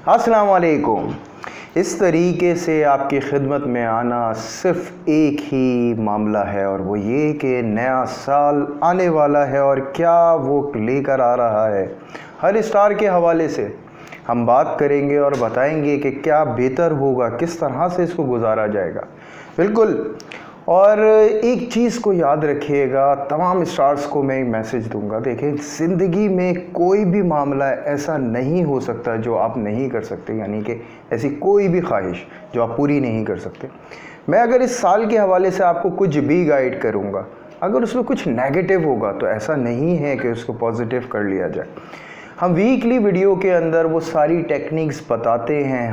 अस्सलाम वालेकुम। इस तरीके से आपकी खिदमत में आना सिर्फ़ एक ही मामला है और वो ये कि नया साल आने वाला है और क्या वो लेकर आ रहा है। हर स्टार के हवाले से हम बात करेंगे और बताएंगे कि क्या बेहतर होगा, किस तरह से इसको गुजारा जाएगा। बिल्कुल। और एक चीज़ को याद रखिएगा, तमाम स्टार्स को मैं एक मैसेज दूंगा। देखें, ज़िंदगी में कोई भी मामला ऐसा नहीं हो सकता जो आप नहीं कर सकते, यानी कि ऐसी कोई भी ख्वाहिश जो आप पूरी नहीं कर सकते। मैं अगर इस साल के हवाले से आपको कुछ भी गाइड करूंगा, अगर उसमें कुछ नेगेटिव होगा तो ऐसा नहीं है कि उसको पॉजिटिव कर लिया जाए। हम वीकली वीडियो के अंदर वो सारी टेक्निक्स बताते हैं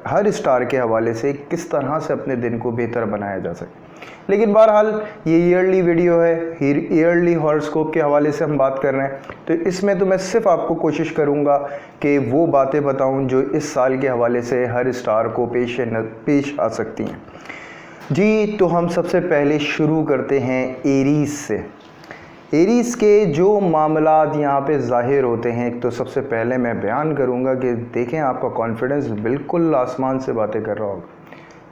हर स्टार के हवाले से किस तरह से अपने दिन को बेहतर बनाया जा सके। लेकिन बहरहाल ये ईयरली वीडियो है, ईयरली हॉरोस्कोप के हवाले से हम बात कर रहे हैं, तो इसमें तो मैं सिर्फ आपको कोशिश करूंगा कि वो बातें बताऊं जो इस साल के हवाले से हर स्टार को पेश आ सकती हैं। जी, तो हम सबसे पहले शुरू करते हैं एरीज से। एरीज़ के जो मामलात यहाँ पे ज़ाहिर होते हैं, एक तो सबसे पहले मैं बयान करूँगा कि देखें, आपका कॉन्फिडेंस बिल्कुल आसमान से बातें कर रहा होगा।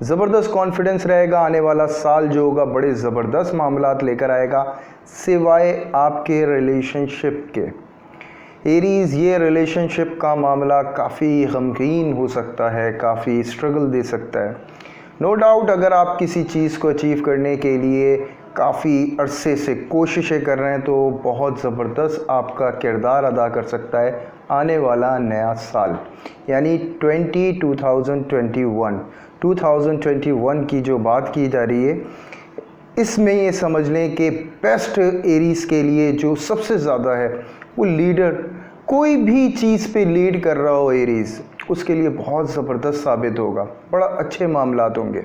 ज़बरदस्त कॉन्फिडेंस रहेगा। आने वाला साल जो होगा बड़े ज़बरदस्त मामलात लेकर आएगा, सिवाय आपके रिलेशनशिप के। एरीज़, ये रिलेशनशिप का मामला काफ़ी गमगीन हो सकता है, काफ़ी स्ट्रगल दे सकता है। नो डाउट, अगर आप किसी चीज़ को अचीव करने के लिए काफ़ी अरसे से कोशिशें कर रहे हैं तो बहुत ज़बरदस्त आपका किरदार अदा कर सकता है आने वाला नया साल, यानी 2021 की जो बात की जा रही है, इसमें ये समझ लें कि बेस्ट एरीज़ के लिए जो सबसे ज़्यादा है वो लीडर, कोई भी चीज़ पे लीड कर रहा हो एरीज़, उसके लिए बहुत ज़बरदस्त साबित होगा। बड़ा अच्छे मामलात होंगे।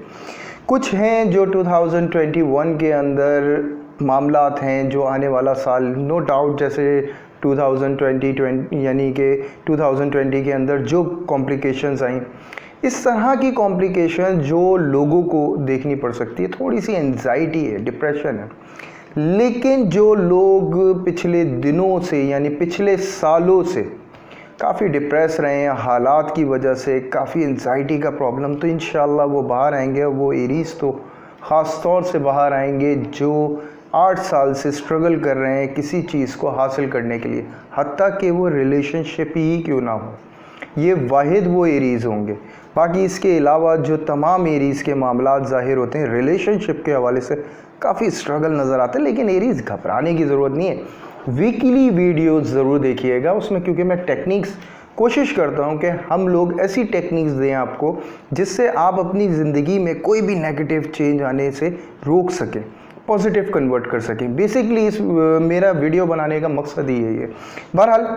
कुछ हैं जो 2021 के अंदर मामलात हैं जो आने वाला साल, नो डाउट, जैसे 2020 यानी कि 2020 के अंदर जो कॉम्प्लिकेशंस आई, इस तरह की कॉम्प्लिकेशन जो लोगों को देखनी पड़ सकती है। थोड़ी सी एंजाइटी है, डिप्रेशन है, लेकिन जो लोग पिछले दिनों से यानी पिछले सालों से काफ़ी डिप्रेस रहे हैं हालात की वजह से, काफ़ी एंजाइटी का प्रॉब्लम, तो इंशाल्लाह वो बाहर आएंगे। वो एरीज़ तो ख़ास तौर से बाहर आएंगे जो 8 साल से स्ट्रगल कर रहे हैं किसी चीज़ को हासिल करने के लिए, हत्ता कि वो रिलेशनशिप ही क्यों ना हो, ये वाहिद वो एरीज़ होंगे। बाकी इसके अलावा जो तमाम एरीज़ के मामलात ज़ाहिर होते हैं रिलेशनशिप के हवाले से काफ़ी स्ट्रगल नज़र आते हैं, लेकिन एरीज़ घबराने की ज़रूरत नहीं है। वीकली वीडियो ज़रूर देखिएगा उसमें, क्योंकि मैं टेक्निक्स कोशिश करता हूं कि हम लोग ऐसी टेक्निक्स दें आपको जिससे आप अपनी ज़िंदगी में कोई भी नेगेटिव चेंज आने से रोक सकें, पॉजिटिव कन्वर्ट कर सकें। बेसिकली इस मेरा वीडियो बनाने का मकसद ही यही है। बहरहाल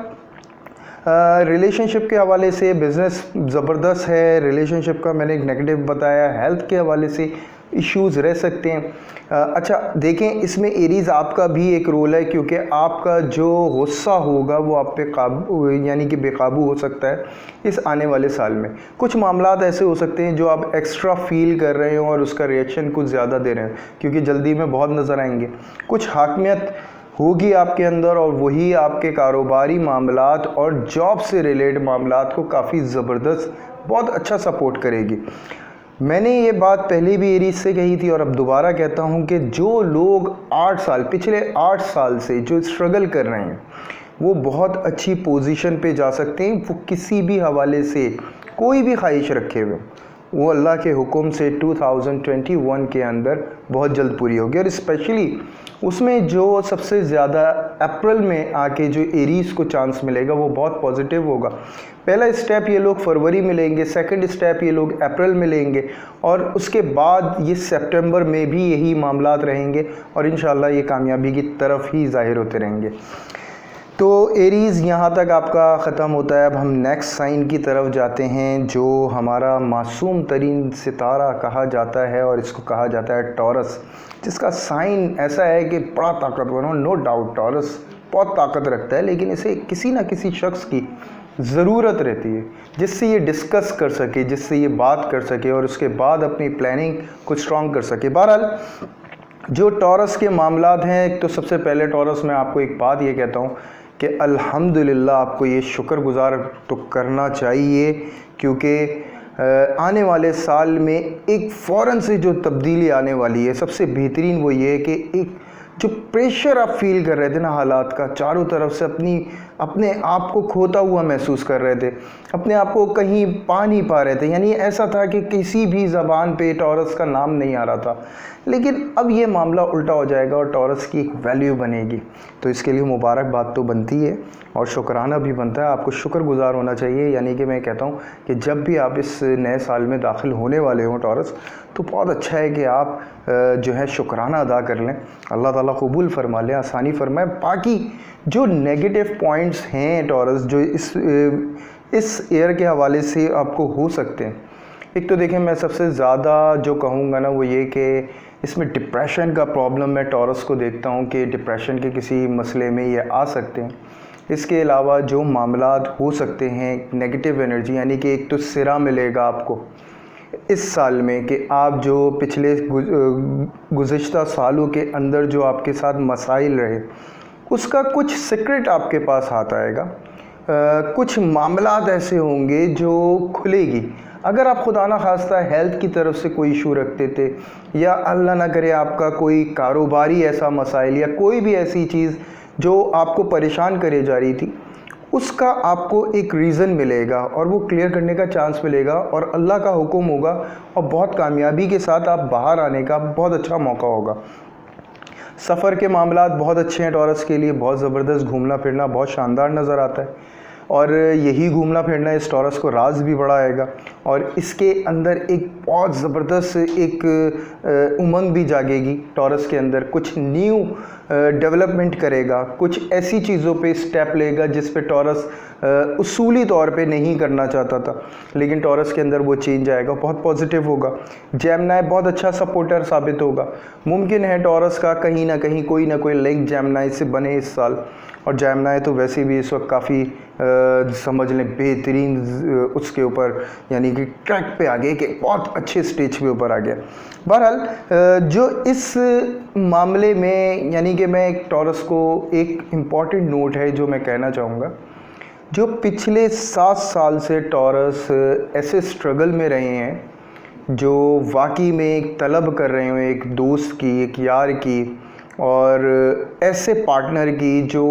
रिलेशनशिप के हवाले से बिज़नेस ज़बरदस्त है, रिलेशनशिप का मैंने एक नेगेटिव बताया, हेल्थ के हवाले से इश्यूज़ रह सकते हैं। अच्छा देखें, इसमें एरीज़ आपका भी एक रोल है, क्योंकि आपका जो गुस्सा होगा वो आप पे काबू यानी कि बेकाबू हो सकता है इस आने वाले साल में। कुछ मामलात ऐसे हो सकते हैं जो आप एक्स्ट्रा फील कर रहे हो और उसका रिएक्शन कुछ ज़्यादा दे रहे हैं, क्योंकि जल्दी में बहुत नज़र आएंगे। कुछ हाकमियत होगी आपके अंदर और वही आपके कारोबारी मामलात और जॉब से रिलेटेड मामलात को काफ़ी ज़बरदस्त, बहुत अच्छा सपोर्ट करेगी। मैंने ये बात पहले भी एरीज़ से कही थी और अब दोबारा कहता हूँ कि जो लोग पिछले 8 साल से जो स्ट्रगल कर रहे हैं वो बहुत अच्छी पोजीशन पे जा सकते हैं। वो किसी भी हवाले से कोई भी ख्वाहिश रखे हुए, वो अल्लाह के हुक्म से 2021 के अंदर बहुत जल्द पूरी होगी। और स्पेशली उसमें जो सबसे ज़्यादा अप्रैल में आके जो एरीज़ को चांस मिलेगा वो बहुत पॉजिटिव होगा। पहला स्टेप ये लोग फरवरी में लेंगे, सेकंड स्टेप ये लोग अप्रैल में लेंगे और उसके बाद ये सितंबर में भी यही मामलात रहेंगे और इंशाल्लाह ये कामयाबी की तरफ ही ज़ाहिर होते रहेंगे। तो एरीज़ यहाँ तक आपका ख़त्म होता है। अब हम नेक्स्ट साइन की तरफ जाते हैं जो हमारा मासूम तरीन सितारा कहा जाता है और इसको कहा जाता है टॉरस, जिसका साइन ऐसा है कि बड़ा ताकतवर हो। नो डाउट टॉरस बहुत ताकत रखता है, लेकिन इसे किसी ना किसी शख्स की ज़रूरत रहती है जिससे ये डिस्कस कर सके, जिससे ये बात कर सके और उसके बाद अपनी प्लानिंग को स्ट्रॉन्ग कर सके। बहरहाल जो टॉरस के मामलात हैं, एक तो सबसे पहले टॉरस में आपको एक बात ये कहता हूँ कि अल्हम्दुलिल्लाह आपको ये शुक्रगुजार तो करना चाहिए, क्योंकि आने वाले साल में एक फ़ौरन से जो तब्दीली आने वाली है, सबसे बेहतरीन वो ये है कि एक जो प्रेशर आप फील कर रहे थे ना हालात का, चारों तरफ से अपने आप को खोता हुआ महसूस कर रहे थे, अपने आप को कहीं पा नहीं पा रहे थे, यानी ऐसा था कि किसी भी ज़बान पे टॉरस का नाम नहीं आ रहा था। लेकिन अब ये मामला उल्टा हो जाएगा और टॉरस की एक वैल्यू बनेगी। तो इसके लिए मुबारकबाद तो बनती है और शुक्राना भी बनता है, आपको शुक्रगुजार होना चाहिए। यानी कि मैं कहता हूँ कि जब भी आप इस नए साल में दाखिल होने वाले हों टॉरस, तो बहुत अच्छा है कि आप जो है शुक्राना अदा कर लें। अल्लाह ताला कबूल फरमा लें, आसानी फरमाए। बाकी जो नेगेटिव पॉइंट्स हैं टॉरस, जो इस ईयर के हवाले से आपको हो सकते हैं, एक तो देखें, मैं सबसे ज़्यादा जो कहूँगा ना वो ये कि इसमें डिप्रेशन का प्रॉब्लम मैं टॉरस को देखता हूँ कि डिप्रेशन के किसी मसले में ये आ सकते हैं। इसके अलावा जो मामलात हो सकते हैं नेगेटिव एनर्जी, यानी कि एक तो सिरा मिलेगा आपको इस साल में कि आप जो पिछले गुज़िश्ता सालों के अंदर जो आपके साथ मसाइल रहे, उसका कुछ सीक्रेट आपके पास हाथ आएगा। कुछ मामलात ऐसे होंगे जो खुलेगी। अगर आप खुदा ना खास्ता हेल्थ की तरफ से कोई इशू रखते थे, या अल्लाह ना करे आपका कोई कारोबारी ऐसा मसाइल या कोई भी ऐसी चीज़ जो आपको परेशान करे जा रही थी, उसका आपको एक रीज़न मिलेगा और वो क्लियर करने का चांस मिलेगा और अल्लाह का हुक्म होगा और बहुत कामयाबी के साथ आप बाहर आने का बहुत अच्छा मौका होगा। सफ़र के मामलात बहुत अच्छे हैं टॉरस के लिए, बहुत ज़बरदस्त घूमना फिरना बहुत शानदार नज़र आता है और यही घूमना फिरना इस टॉरस को राज भी बढ़ाएगा और इसके अंदर एक बहुत ज़बरदस्त एक उमंग भी जागेगी टॉरस के अंदर। कुछ न्यू डेवलपमेंट करेगा, कुछ ऐसी चीज़ों पे स्टेप लेगा जिस पे टॉरस उसूली तौर पे नहीं करना चाहता था, लेकिन टॉरस के अंदर वो चेंज आएगा, बहुत पॉजिटिव होगा। जेमिनी बहुत अच्छा सपोर्टर साबित होगा। मुमकिन है टॉरस का कहीं ना कहीं कोई ना कोई लिंक जेमिनी से बने इस साल, और जेमिनी तो वैसे भी इस वक्त काफ़ी समझ लें बेहतरीन उसके ऊपर, यानी कि ट्रैक पे आ गए कि बहुत अच्छे स्टेज पे ऊपर आ गया। बहरहाल जो इस मामले में, यानी कि मैं एक टॉरस को एक इम्पॉर्टेंट नोट है जो मैं कहना चाहूँगा, जो पिछले 7 साल से टॉरस ऐसे स्ट्रगल में रहे हैं, जो वाकई में एक तलब कर रहे हो एक दोस्त की, एक यार की, और ऐसे पार्टनर की जो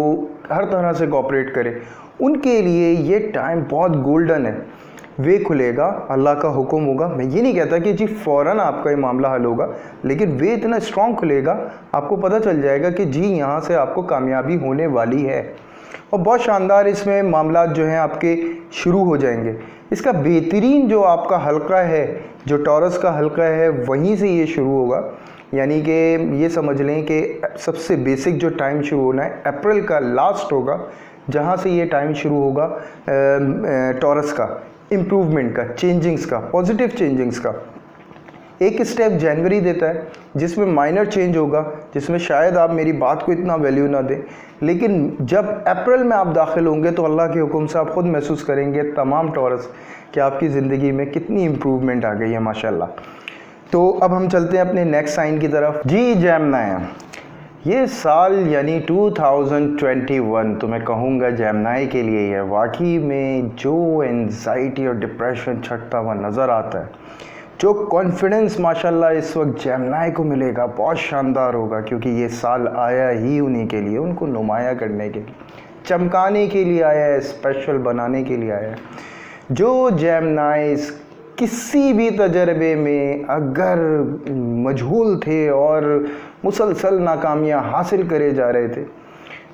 हर तरह से कोऑपरेट करे, उनके लिए ये टाइम बहुत गोल्डन है। वे खुलेगा, अल्लाह का हुक्म होगा। मैं ये नहीं कहता कि जी फ़ौरन आपका ये मामला हल होगा, लेकिन वे इतना स्ट्रॉन्ग खुलेगा, आपको पता चल जाएगा कि जी यहाँ से आपको कामयाबी होने वाली है और बहुत शानदार इसमें मामलात जो हैं आपके शुरू हो जाएंगे। इसका बेहतरीन जो आपका हल्का है, जो टॉरस का हल्का है, वहीं से ये शुरू होगा। यानी कि ये समझ लें कि सबसे बेसिक जो टाइम शुरू होना है अप्रैल का लास्ट होगा, जहाँ से ये टाइम शुरू होगा टॉरस का इम्प्रूवमेंट का, चेंजिंग्स का, पॉजिटिव चेंजिंग्स का। एक स्टेप जनवरी देता है जिसमें माइनर चेंज होगा, जिसमें शायद आप मेरी बात को इतना वैल्यू ना दें, लेकिन जब अप्रैल में आप दाखिल होंगे तो अल्लाह के हुक्म से आप खुद महसूस करेंगे तमाम टॉरस कि आपकी ज़िंदगी में कितनी इम्प्रूवमेंट आ गई है माशाल्लाह। तो अब हम चलते हैं अपने नेक्स्ट साइन की तरफ। जी जेमिनी, ये साल यानी 2021 तो मैं कहूँगा जेमिनी के लिए है। वाकई में जो एंजाइटी और डिप्रेशन छटता हुआ नज़र आता है, जो कॉन्फिडेंस माशाल्लाह इस वक्त जेमिनी को मिलेगा बहुत शानदार होगा, क्योंकि ये साल आया ही उन्हीं के लिए, उनको नुमाया करने के लिए, चमकाने के लिए आया है, स्पेशल बनाने के लिए आया है। जो जेमिनी किसी भी तजर्बे में अगर मजहूल थे और मुसलसल नाकामियाँ हासिल करे जा रहे थे,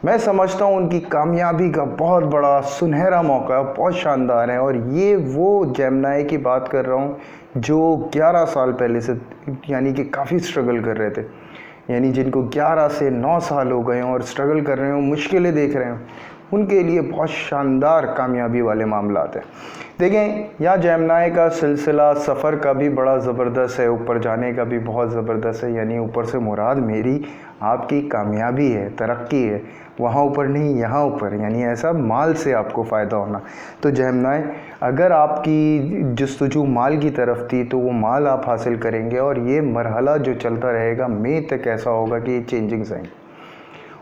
मैं समझता हूँ उनकी कामयाबी का बहुत बड़ा सुनहरा मौका है, बहुत शानदार है। और ये वो जेमिनी की बात कर रहा हूँ जो 11 साल पहले से, यानी कि काफ़ी स्ट्रगल कर रहे थे, यानी जिनको 11 से 9 साल हो गए हों और स्ट्रगल कर रहे हों, मुश्किलें देख रहे हों, उनके लिए बहुत शानदार कामयाबी वाले मामलात हैं। देखें यहाँ जेमिनी का सिलसिला सफ़र का भी बड़ा ज़बरदस्त है, ऊपर जाने का भी बहुत ज़बरदस्त है। यानी ऊपर से मुराद मेरी आपकी कामयाबी है, तरक्की है, वहाँ ऊपर नहीं यहाँ ऊपर, यानी ऐसा माल से आपको फ़ायदा होना। तो जेमिनी अगर आपकी जस्तजू माल की तरफ थी तो वो माल आप हासिल करेंगे और ये मरहला जो चलता रहेगा मई तक ऐसा होगा कि ये चेंजिंग्स आएंगे।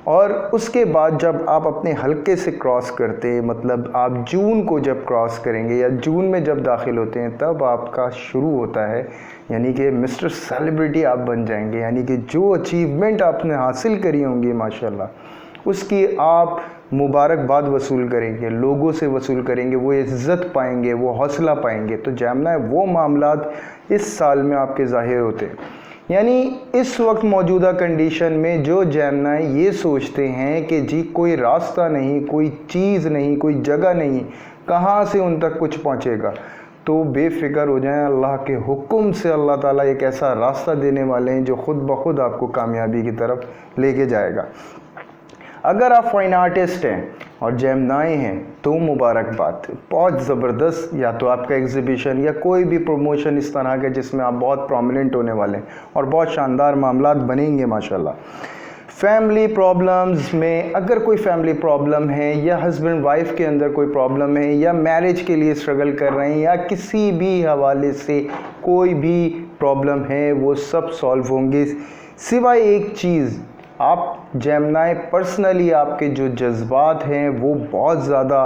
और उसके बाद जब आप अपने हल्के से क्रॉस करते हैं, मतलब आप जून को जब क्रॉस करेंगे या जून में जब दाखिल होते हैं, तब आपका शुरू होता है, यानी कि मिस्टर सेलिब्रिटी आप बन जाएंगे। यानी कि जो अचीवमेंट आपने हासिल करी होंगी माशाल्लाह, उसकी आप मुबारकबाद वसूल करेंगे, लोगों से वसूल करेंगे, वो इज़्ज़त पाएंगे, वो हौसला पाएंगे। तो जेमिनी वो मामलात इस साल में आपके ज़ाहिर होते हैं। यानी इस वक्त मौजूदा कंडीशन में जो जेमिनी ये सोचते हैं कि जी कोई रास्ता नहीं, कोई चीज़ नहीं, कोई जगह नहीं, कहाँ से उन तक कुछ पहुँचेगा, तो बेफ़िक्र हो जाएं, अल्लाह के हुक्म से अल्लाह ताला एक ऐसा रास्ता देने वाले हैं जो ख़ुद ब खुद आपको कामयाबी की तरफ लेके जाएगा। अगर आप फाइन आर्टिस्ट हैं और जेमिनी हैं तो मुबारकबाद, बहुत ज़बरदस्त। या तो आपका एग्ज़िबिशन या कोई भी प्रमोशन इस तरह का जिसमें आप बहुत प्रोमिनेंट होने वाले हैं और बहुत शानदार मामलात बनेंगे माशाल्लाह। फैमिली प्रॉब्लम्स में अगर कोई फैमिली प्रॉब्लम है या हस्बैंड वाइफ के अंदर कोई प्रॉब्लम है या मैरिज के लिए स्ट्रगल कर रहे हैं या किसी भी हवाले से कोई भी प्रॉब्लम है, वो सब सॉल्व होंगे। सिवाय एक चीज़, आप जेमिनी पर्सनली आपके जो जज्बात हैं वो बहुत ज़्यादा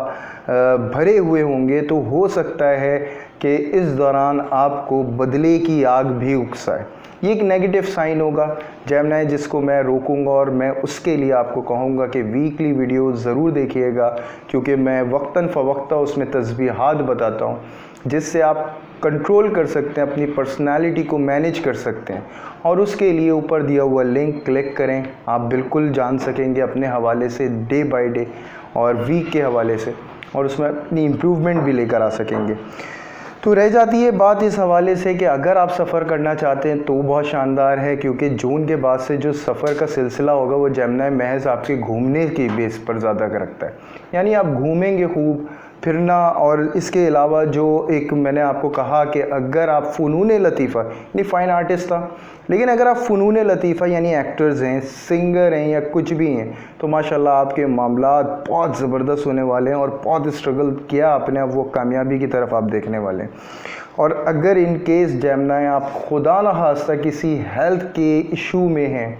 भरे हुए होंगे, तो हो सकता है कि इस दौरान आपको बदले की आग भी उकसाए। ये एक नेगेटिव साइन होगा जेमिनी, जिसको मैं रोकूंगा और मैं उसके लिए आपको कहूँगा कि वीकली वीडियो ज़रूर देखिएगा, क्योंकि मैं वक्तन फ़वक्ता उसमें तस्बीहात बताता हूँ जिससे आप कंट्रोल कर सकते हैं, अपनी पर्सनालिटी को मैनेज कर सकते हैं। और उसके लिए ऊपर दिया हुआ लिंक क्लिक करें, आप बिल्कुल जान सकेंगे अपने हवाले से डे बाय डे और वीक के हवाले से, और उसमें अपनी इम्प्रूवमेंट भी लेकर आ सकेंगे। तो रह जाती है बात इस हवाले से कि अगर आप सफ़र करना चाहते हैं तो बहुत शानदार है, क्योंकि जून के बाद से जो सफ़र का सिलसिला होगा वो जेमिनी महज आपके घूमने की बेस पर ज़्यादा रखता है। यानी आप घूमेंगे खूब, फिरना, और इसके अलावा जो एक मैंने आपको कहा कि अगर आप फ़नून लतीफ़ा यानी फ़ाइन आर्टिस्ट था, लेकिन अगर आप फ़नून लतीफ़ा यानी एक्टर्स हैं, सिंगर हैं या कुछ भी हैं, तो माशाल्लाह आपके मामलात बहुत ज़बरदस्त होने वाले हैं और बहुत स्ट्रगल किया आपने, अब वो कामयाबी की तरफ आप देखने वाले हैं। और अगर इन केस जेमिनी आप खुदा न खास्ता किसी हेल्थ के इशू में हैं,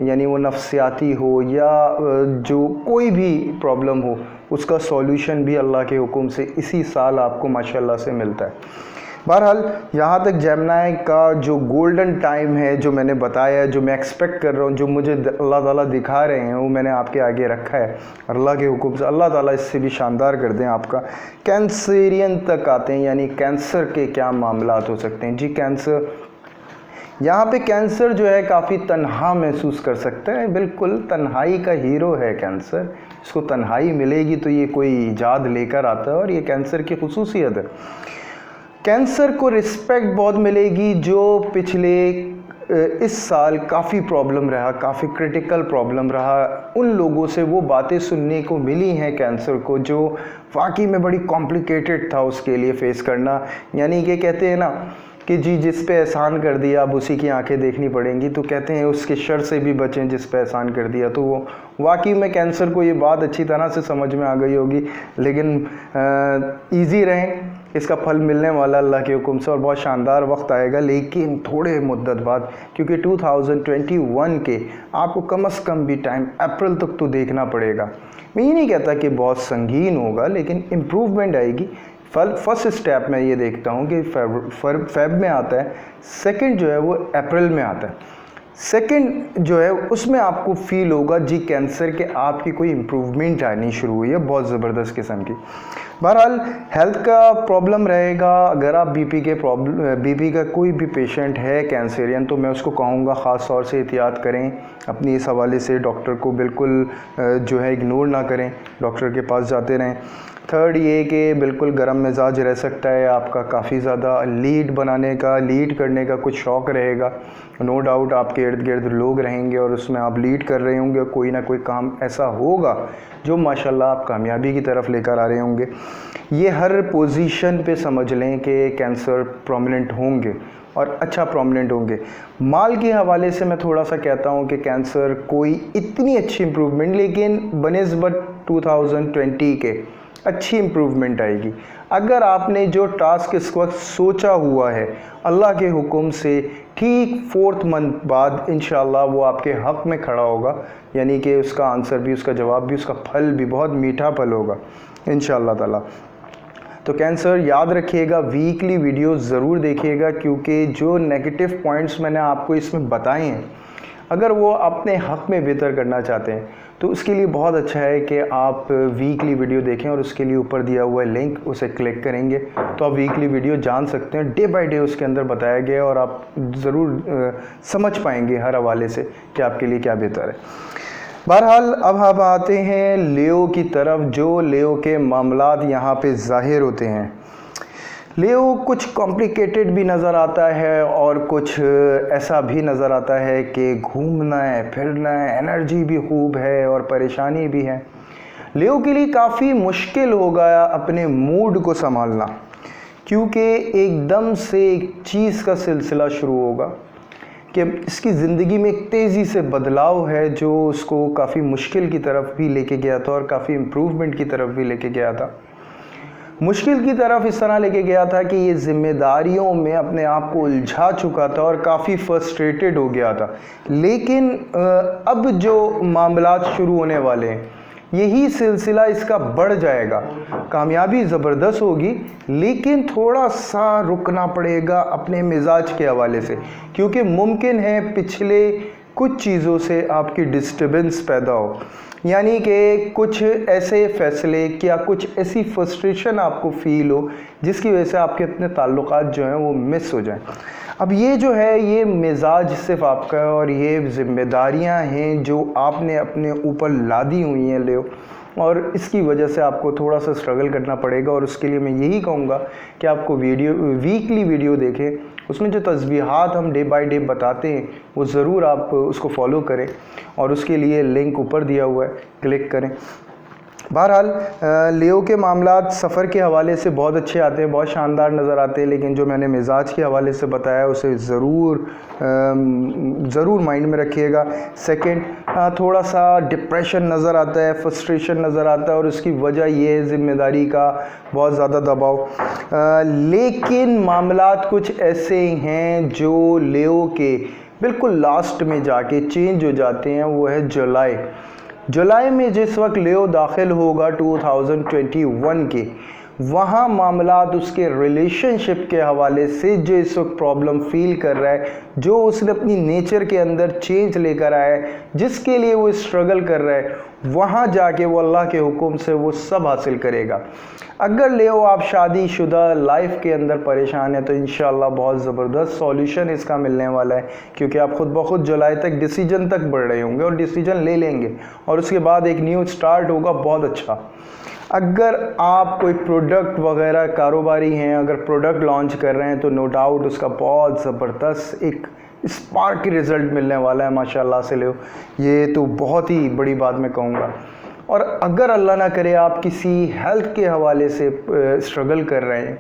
यानी वो नफ्सियाती हो या जो कोई भी प्रॉब्लम हो, उसका सॉल्यूशन भी अल्लाह के हुक्म से इसी साल आपको माशाल्लाह से मिलता है। बहरहाल यहाँ तक जेमिनी का जो गोल्डन टाइम है, जो मैंने बताया है, जो मैं एक्सपेक्ट कर रहा हूँ, जो मुझे अल्लाह ताला दिखा रहे हैं, वो मैंने आपके आगे रखा है। अल्लाह के हुक्म से अल्लाह ताला इससे भी शानदार कर दें आपका। कैंसरियन तक आते हैं, यानी कैंसर के क्या मामलात हो सकते हैं। जी कैंसर, यहाँ पे कैंसर जो है काफ़ी तन्हा महसूस कर सकते हैं, बिल्कुल तन्हाई का हीरो है कैंसर। इसको तन्हाई मिलेगी तो ये कोई ईजाद लेकर आता है, और ये कैंसर की खुसूसियत है। कैंसर को रिस्पेक्ट बहुत मिलेगी, जो पिछले इस साल काफ़ी प्रॉब्लम रहा, काफ़ी क्रिटिकल प्रॉब्लम रहा, उन लोगों से वो बातें सुनने को मिली हैं कैंसर को जो वाकई में बड़ी कॉम्प्लिकेटेड था उसके लिए फेस करना। यानी कि कहते हैं ना कि जी जिस पे एहसान कर दिया अब उसी की आंखें देखनी पड़ेंगी, तो कहते हैं उसके शर से भी बचें जिस पे एहसान कर दिया। तो वो वाकई में कैंसर को ये बात अच्छी तरह से समझ में आ गई होगी, लेकिन इजी रहें, इसका फल मिलने वाला अल्लाह के हुक्म से, और बहुत शानदार वक्त आएगा, लेकिन थोड़े मुद्दत बाद, क्योंकि 2021 के आपको कम से कम भी टाइम अप्रैल तक तो देखना पड़ेगा। मैं ये नहीं कहता कि बहुत संगीन होगा, लेकिन इम्प्रूवमेंट आएगी। फर्स्ट स्टेप मैं ये देखता हूँ कि फेब में आता है, सेकंड जो है वो अप्रैल में आता है। सेकंड जो है उसमें आपको फील होगा जी कैंसर के आपकी कोई इम्प्रूवमेंट आनी शुरू हुई है, बहुत ज़बरदस्त किस्म की। बहरहाल हेल्थ का प्रॉब्लम रहेगा। अगर आप बीपी का कोई भी पेशेंट है कैंसरियन, तो मैं उसको कहूँगा ख़ास तौर से एहतियात करें अपनी इस हवाले से, डॉक्टर को बिल्कुल जो है इग्नोर ना करें, डॉक्टर के पास जाते रहें। थर्ड ये कि बिल्कुल गर्म मिजाज रह सकता है आपका, काफ़ी ज़्यादा लीड करने का कुछ शौक़ रहेगा। नो डाउट आपके इर्द गिर्द लोग रहेंगे और उसमें आप लीड कर रहे होंगे, कोई ना कोई काम ऐसा होगा जो माशाल्लाह आप कामयाबी की तरफ लेकर आ रहे होंगे। ये हर पोजीशन पे समझ लें कि कैंसर प्रोमिनेंट होंगे और अच्छा प्रोमिनेंट होंगे। माल के हवाले से मैं थोड़ा सा कहता हूँ कि कैंसर कोई इतनी अच्छी इम्प्रूवमेंट, लेकिन बनिस्बत 2020 के अच्छी इम्प्रूवमेंट आएगी। अगर आपने जो टास्क इस वक्त सोचा हुआ है, अल्लाह के हुक्म से ठीक 4th मंथ बाद इंशाल्लाह वो आपके हक़ में खड़ा होगा, यानी कि उसका आंसर भी, उसका जवाब भी, उसका फल भी बहुत मीठा फल होगा इंशाल्लाह ताला। तो कैंसर याद रखिएगा, वीकली वीडियो ज़रूर देखिएगा, क्योंकि जो नेगेटिव पॉइंट्स मैंने आपको इसमें बताए हैं, अगर वो अपने हक़ में बेहतर करना चाहते हैं तो उसके लिए बहुत अच्छा है कि आप वीकली वीडियो देखें, और उसके लिए ऊपर दिया हुआ है लिंक, उसे क्लिक करेंगे तो आप वीकली वीडियो जान सकते हैं। डे बाय डे उसके अंदर बताया गया है और आप ज़रूर समझ पाएंगे हर हवाले से कि आपके लिए क्या बेहतर है। बहरहाल अब हम आते हैं लियो की तरफ। जो लियो के मामलात यहाँ पे ज़ाहिर होते हैं, लियो कुछ कॉम्प्लिकेटेड भी नज़र आता है और कुछ ऐसा भी नज़र आता है कि घूमना है, फिरना है, एनर्जी भी खूब है और परेशानी भी है। लियो के लिए काफ़ी मुश्किल होगा अपने मूड को संभालना, क्योंकि एकदम से एक चीज़ का सिलसिला शुरू होगा कि इसकी ज़िंदगी में एक तेज़ी से बदलाव है जो उसको काफ़ी मुश्किल की तरफ भी लेके गया था और काफ़ी इम्प्रूवमेंट की तरफ भी लेके गया था। मुश्किल की तरफ इस तरह लेके गया था कि ये ज़िम्मेदारियों में अपने आप को उलझा चुका था और काफ़ी फ्रस्ट्रेटेड हो गया था। लेकिन अब जो मामलात शुरू होने वाले हैं, यही सिलसिला इसका बढ़ जाएगा, कामयाबी ज़बरदस्त होगी, लेकिन थोड़ा सा रुकना पड़ेगा अपने मिजाज के हवाले से, क्योंकि मुमकिन है पिछले कुछ चीज़ों से आपकी डिस्टर्बेंस पैदा हो, यानी कि कुछ ऐसे फ़ैसले या कुछ ऐसी फ्रस्ट्रेशन आपको फ़ील हो जिसकी वजह से आपके अपने ताल्लुकात जो हैं वो मिस हो जाएं। अब ये जो है, ये मिजाज सिर्फ आपका है और ये जिम्मेदारियां हैं जो आपने अपने ऊपर लादी हुई हैं लियो, और इसकी वजह से आपको थोड़ा सा स्ट्रगल करना पड़ेगा। और उसके लिए मैं यही कहूँगा कि आपको वीकली वीडियो देखें, उसमें जो तस्बीहात हम डे बाय डे बताते हैं वो ज़रूर आप उसको फॉलो करें, और उसके लिए लिंक ऊपर दिया हुआ है, क्लिक करें। बहरहाल लियो के मामलात सफ़र के हवाले से बहुत अच्छे आते हैं, बहुत शानदार नज़र आते हैं, लेकिन जो मैंने मिजाज के हवाले से बताया उसे ज़रूर माइंड में रखिएगा। सेकंड, थोड़ा सा डिप्रेशन नज़र आता है, फ्रस्ट्रेशन नज़र आता है, और उसकी वजह ये है ज़िम्मेदारी का बहुत ज़्यादा दबाव। लेकिन मामलात कुछ ऐसे हैं जो लियो के बिल्कुल लास्ट में जाके चेंज हो जाते हैं, वो है जुलाई में जिस वक्त लियो दाखिल होगा 2021 के, वहाँ मामलात उसके रिलेशनशिप के हवाले से जो इस वक्त प्रॉब्लम फील कर रहा है, जो उसने अपनी नेचर के अंदर चेंज लेकर आया है, जिसके लिए वो स्ट्रगल कर रहा है, वहाँ जाके वो अल्लाह के हुक्म से वो सब हासिल करेगा। अगर लियो आप शादीशुदा लाइफ के अंदर परेशान है तो इंशाल्लाह बहुत ज़बरदस्त सॉल्यूशन इसका मिलने वाला है, क्योंकि आप खुद ब खुद जुलाई तक डिसीजन तक बढ़ रहे होंगे और डिसीजन ले लेंगे, और उसके बाद एक न्यू स्टार्ट होगा बहुत अच्छा। अगर आप कोई प्रोडक्ट वगैरह कारोबारी हैं, अगर प्रोडक्ट लॉन्च कर रहे हैं, तो नो डाउट उसका बहुत ज़बरदस्त एक स्पार्क की रिज़ल्ट मिलने वाला है माशाल्लाह से लियो, ये तो बहुत ही बड़ी बात मैं कहूँगा। और अगर अल्लाह ना करे आप किसी हेल्थ के हवाले से स्ट्रगल कर रहे हैं,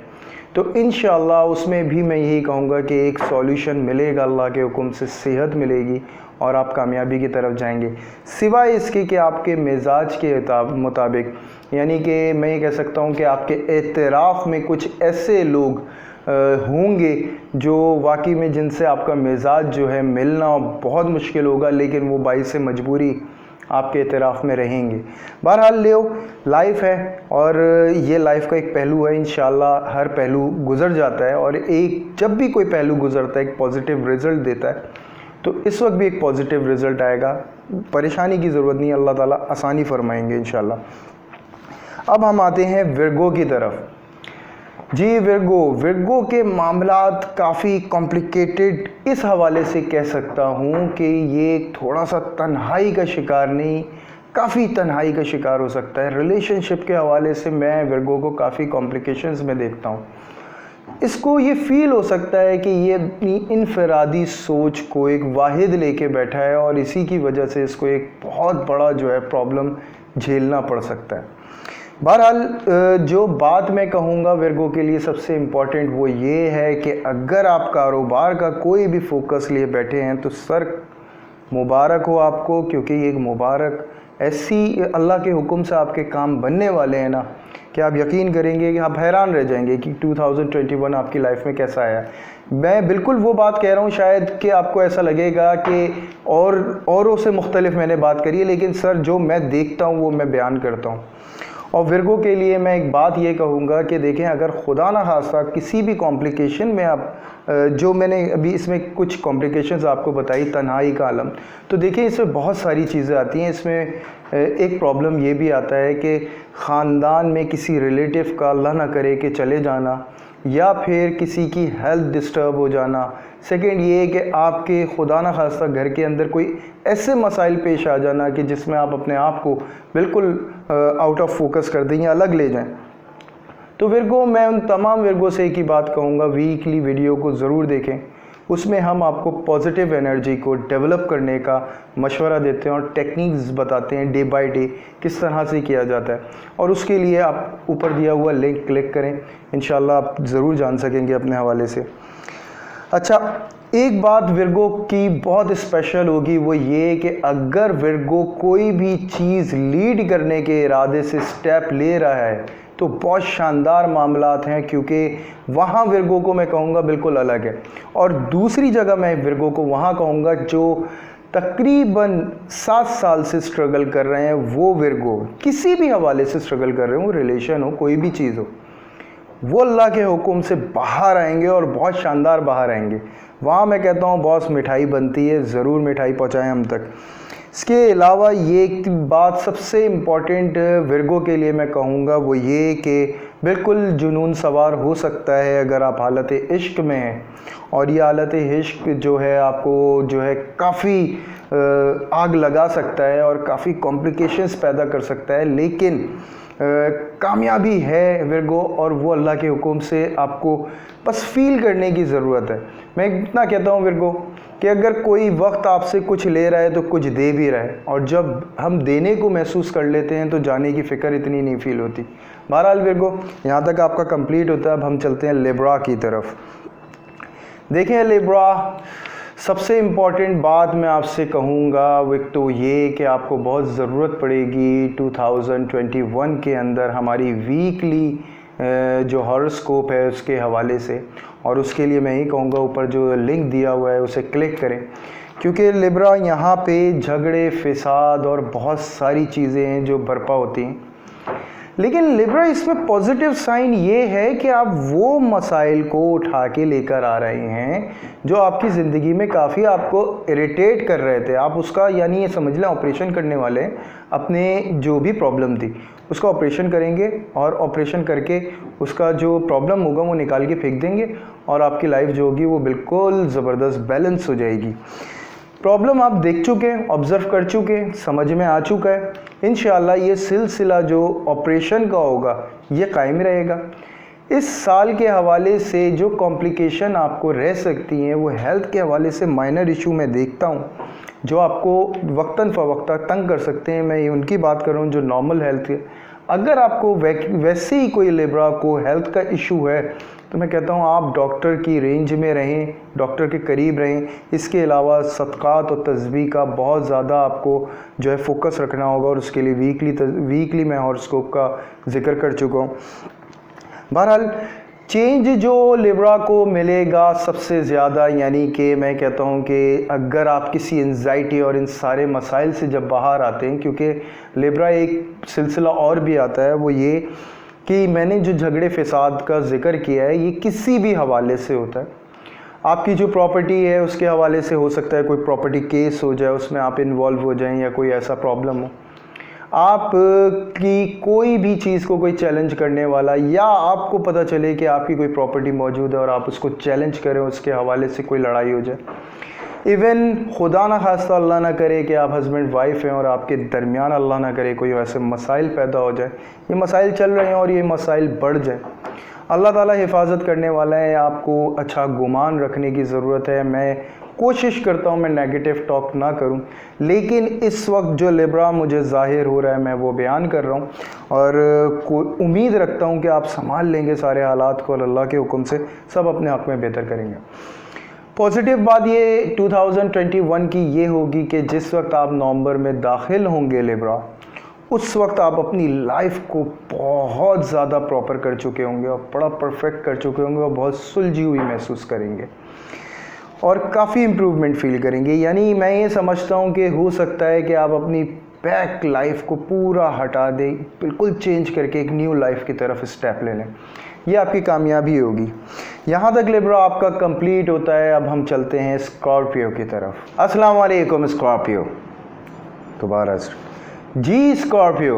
तो इंशाल्लाह उसमें भी मैं यही कहूँगा कि एक सॉल्यूशन मिलेगा, अल्लाह के हुक्म से सेहत मिलेगी और आप कामयाबी की तरफ जाएंगे। सिवाय इसके कि आपके मिजाज के मुताबिक, यानी कि मैं ये कह सकता हूँ कि आपके एतराफ़ में कुछ ऐसे लोग होंगे जो वाकई में जिनसे आपका मिजाज जो है मिलना बहुत मुश्किल होगा, लेकिन वो बाइस से मजबूरी आपके एतराफ़ में रहेंगे। बहरहाल लियो लाइफ है और ये लाइफ का एक पहलू है, इंशाल्लाह हर पहलू गुज़र जाता है, और एक जब भी कोई पहलू गुज़रता है एक पॉजिटिव रिज़ल्ट देता है, तो इस वक्त भी एक पॉजिटिव रिज़ल्ट आएगा। परेशानी की ज़रूरत नहीं, अल्लाह ताला आसानी फरमाएंगे इंशाल्लाह। अब हम आते हैं विर्गो की तरफ। जी, विर्गो के मामलात काफ़ी कॉम्प्लिकेटेड इस हवाले से कह सकता हूँ कि ये थोड़ा सा तन्हाई का शिकार नहीं, काफ़ी तन्हाई का शिकार हो सकता है। रिलेशनशिप के हवाले से मैं विर्गो को काफ़ी कॉम्प्लिकेशंस में देखता हूँ। इसको ये फील हो सकता है कि ये अपनी इनफरादी सोच को एक वाहिद लेके बैठा है, और इसी की वजह से इसको एक बहुत बड़ा जो है प्रॉब्लम झेलना पड़ सकता है। बहरहाल जो बात मैं कहूँगा विर्गो के लिए सबसे इम्पॉर्टेंट वो ये है कि अगर आप कारोबार का कोई भी फोकस लिए बैठे हैं तो सर मुबारक हो आपको, क्योंकि ये एक मुबारक ऐसी अल्लाह के हुक्म से आपके काम बनने वाले हैं ना कि आप यकीन करेंगे कि आप हैरान रह जाएंगे कि 2021 आपकी लाइफ में कैसा आया। मैं बिल्कुल वो बात कह रहा हूँ, शायद कि आपको ऐसा लगेगा कि औरों से मुख्तलिफ मैंने बात करी है, लेकिन सर जो मैं देखता हूँ वो मैं बयान करता हूँ। और विर्गो के लिए मैं एक बात ये कहूँगा कि देखें, अगर खुदा न खास्ता किसी भी कॉम्प्लिकेशन में आप जो मैंने अभी इसमें कुछ कॉम्प्लिकेशंस आपको बताई, तन्हाई का आलम, तो देखिए इसमें बहुत सारी चीज़ें आती हैं। इसमें एक प्रॉब्लम ये भी आता है कि ख़ानदान में किसी रिलेटिव का अल्लाह ना करे कि चले जाना, या फिर किसी की हेल्थ डिस्टर्ब हो जाना। सेकंड ये है कि आपके खुदा न खास्ता घर के अंदर कोई ऐसे मसाइल पेश आ जाना कि जिसमें आप अपने आप को बिल्कुल आउट ऑफ फोकस कर दें या अलग ले जाएं। तो विर्गो, मैं उन तमाम विर्गो से एक ही बात कहूँगा, वीकली वीडियो को ज़रूर देखें। उसमें हम आपको पॉजिटिव एनर्जी को डेवलप करने का मशवरा देते हैं और टेक्निक्स बताते हैं डे बाय डे किस तरह से किया जाता है। और उसके लिए आप ऊपर दिया हुआ लिंक क्लिक करें, इंशाल्लाह आप ज़रूर जान सकेंगे अपने हवाले से। अच्छा, एक बात विर्गो की बहुत स्पेशल होगी, वो ये कि अगर विर्गो कोई भी चीज़ लीड करने के इरादे से स्टेप ले रहा है तो बहुत शानदार मामलात हैं, क्योंकि वहाँ विर्गो को मैं कहूँगा बिल्कुल अलग है। और दूसरी जगह मैं विर्गो को वहाँ कहूँगा जो तकरीबन 7 साल से स्ट्रगल कर रहे हैं। वो विर्गो किसी भी हवाले से स्ट्रगल कर रहे हो, रिलेशन हो, कोई भी चीज़ हो, वो अल्लाह के हुक्म से बाहर आएंगे और बहुत शानदार बाहर आएंगे। वहाँ मैं कहता हूँ बॉस मिठाई बनती है, ज़रूर मिठाई पहुँचाएँ हम तक। इसके अलावा ये एक बात सबसे इम्पॉर्टेंट विर्गो के लिए मैं कहूँगा, वो ये कि बिल्कुल जुनून सवार हो सकता है अगर आप हालत इश्क में हैं। और ये हालत इश्क जो है आपको जो है काफ़ी आग लगा सकता है और काफ़ी कॉम्प्लिकेशंस पैदा कर सकता है, लेकिन कामयाबी है विर्गो, और वो अल्लाह के हुक्म से आपको बस फील करने की ज़रूरत है। मैं इतना कहता हूँ विर्गो कि अगर कोई वक्त आपसे कुछ ले रहा है तो कुछ दे भी रहा है, और जब हम देने को महसूस कर लेते हैं तो जाने की फ़िक्र इतनी नहीं फील होती। बहरहाल विर्गो, यहाँ तक आपका कंप्लीट होता है। अब हम चलते हैं लिब्रा की तरफ। देखें लिब्रा, सबसे इम्पॉर्टेंट बात मैं आपसे कहूँगा वो एक तो ये कि आपको बहुत ज़रूरत पड़ेगी 2021 के अंदर हमारी वीकली जो हॉरोस्कोप है उसके हवाले से। और उसके लिए मैं ही कहूँगा ऊपर जो लिंक दिया हुआ है उसे क्लिक करें, क्योंकि लिब्रा यहाँ पे झगड़े, फिसाद और बहुत सारी चीज़ें हैं जो बर्पा होती हैं। लेकिन लिब्रा, इसमें पॉजिटिव साइन ये है कि आप वो मसाइल को उठा के लेकर आ रहे हैं जो आपकी ज़िंदगी में काफ़ी आपको इरिटेट कर रहे थे। आप उसका यानी ये समझ लें ऑपरेशन करने वाले हैं, अपने जो भी प्रॉब्लम थी उसका ऑपरेशन करेंगे, और ऑपरेशन करके उसका जो प्रॉब्लम होगा वो निकाल के फेंक देंगे, और आपकी लाइफ जो होगी वो बिल्कुल ज़बरदस्त बैलेंस हो जाएगी। प्रॉब्लम आप देख चुके हैं, ऑब्ज़र्व कर चुके हैं, समझ में आ चुका है। इंशाअल्लाह ये सिलसिला जो ऑपरेशन का होगा ये कायम रहेगा। इस साल के हवाले से जो कॉम्प्लिकेशन आपको रह सकती हैं वो हेल्थ के हवाले से माइनर इशू मैं देखता हूँ जो आपको वक्तन फ़वक्ता तंग कर सकते हैं। मैं उनकी बात कर रहा हूँ जो नॉर्मल हेल्थ है। अगर आपको वैसे ही कोई लिब्रा को हेल्थ का इशू है तो मैं कहता हूँ आप डॉक्टर की रेंज में रहें, डॉक्टर के करीब रहें। इसके अलावा सदक़ात और तस्बीह का बहुत ज़्यादा आपको जो है फोकस रखना होगा, और उसके लिए वीकली मैं हॉरोस्कोप का जिक्र कर चुका हूँ। बहरहाल चेंज जो लिब्रा को मिलेगा सबसे ज़्यादा, यानी कि मैं कहता हूँ कि अगर आप किसी एंजाइटी और इन सारे मसाइल से जब बाहर आते हैं, क्योंकि लिब्रा एक सिलसिला और भी आता है, वो ये कि मैंने जो झगड़े फ़साद का जिक्र किया है ये किसी भी हवाले से होता है। आपकी जो प्रॉपर्टी है उसके हवाले से हो सकता है, कोई प्रॉपर्टी केस हो जाए उसमें आप इन्वॉल्व हो जाएं, या कोई ऐसा प्रॉब्लम हो, आप की कोई भी चीज़ को कोई चैलेंज करने वाला, या आपको पता चले कि आपकी कोई प्रॉपर्टी मौजूद है और आप उसको चैलेंज करें, उसके हवाले से कोई लड़ाई हो जाए। इवन खुदा ना खास्ता अल्लाह ना करे कि आप हस्बैंड वाइफ हैं और आपके दरमियान अल्लाह ना करे कोई ऐसे मसाइल पैदा हो जाए, ये मसाइल चल रहे हैं और ये मसाइल बढ़ जाए, अल्लाह ताला हिफाजत करने वाला है। आपको अच्छा गुमान रखने की ज़रूरत है। मैं कोशिश करता हूँ मैं नेगेटिव टॉक ना करूँ, लेकिन इस वक्त जो लिब्रा मुझे ज़ाहिर हो रहा है मैं वो बयान कर रहा हूँ, और उम्मीद रखता हूँ कि आप संभाल लेंगे सारे हालात को, और अल्लाह के हुक्म से सब अपने हक़ में बेहतर करेंगे। पॉजिटिव बात ये 2021 की ये होगी कि जिस वक्त आप नवंबर में दाखिल होंगे लिब्रा, उस वक्त आप अपनी लाइफ को बहुत ज़्यादा प्रॉपर कर चुके होंगे और बड़ा परफेक्ट कर चुके होंगे और बहुत सुलझी हुई महसूस करेंगे और काफ़ी इम्प्रूवमेंट फील करेंगे। यानी मैं ये समझता हूँ कि हो सकता है कि आप अपनी बैक लाइफ को पूरा हटा दें, बिल्कुल चेंज करके एक न्यू लाइफ की तरफ स्टेप ले लें। ये आपकी कामयाबी होगी। यहाँ तक लिब्रा आपका कंप्लीट होता है। अब हम चलते हैं स्कॉर्पियो की तरफ। अस्सलाम वालेकुम स्कॉर्पियो। दोबारा जी स्कॉर्पियो,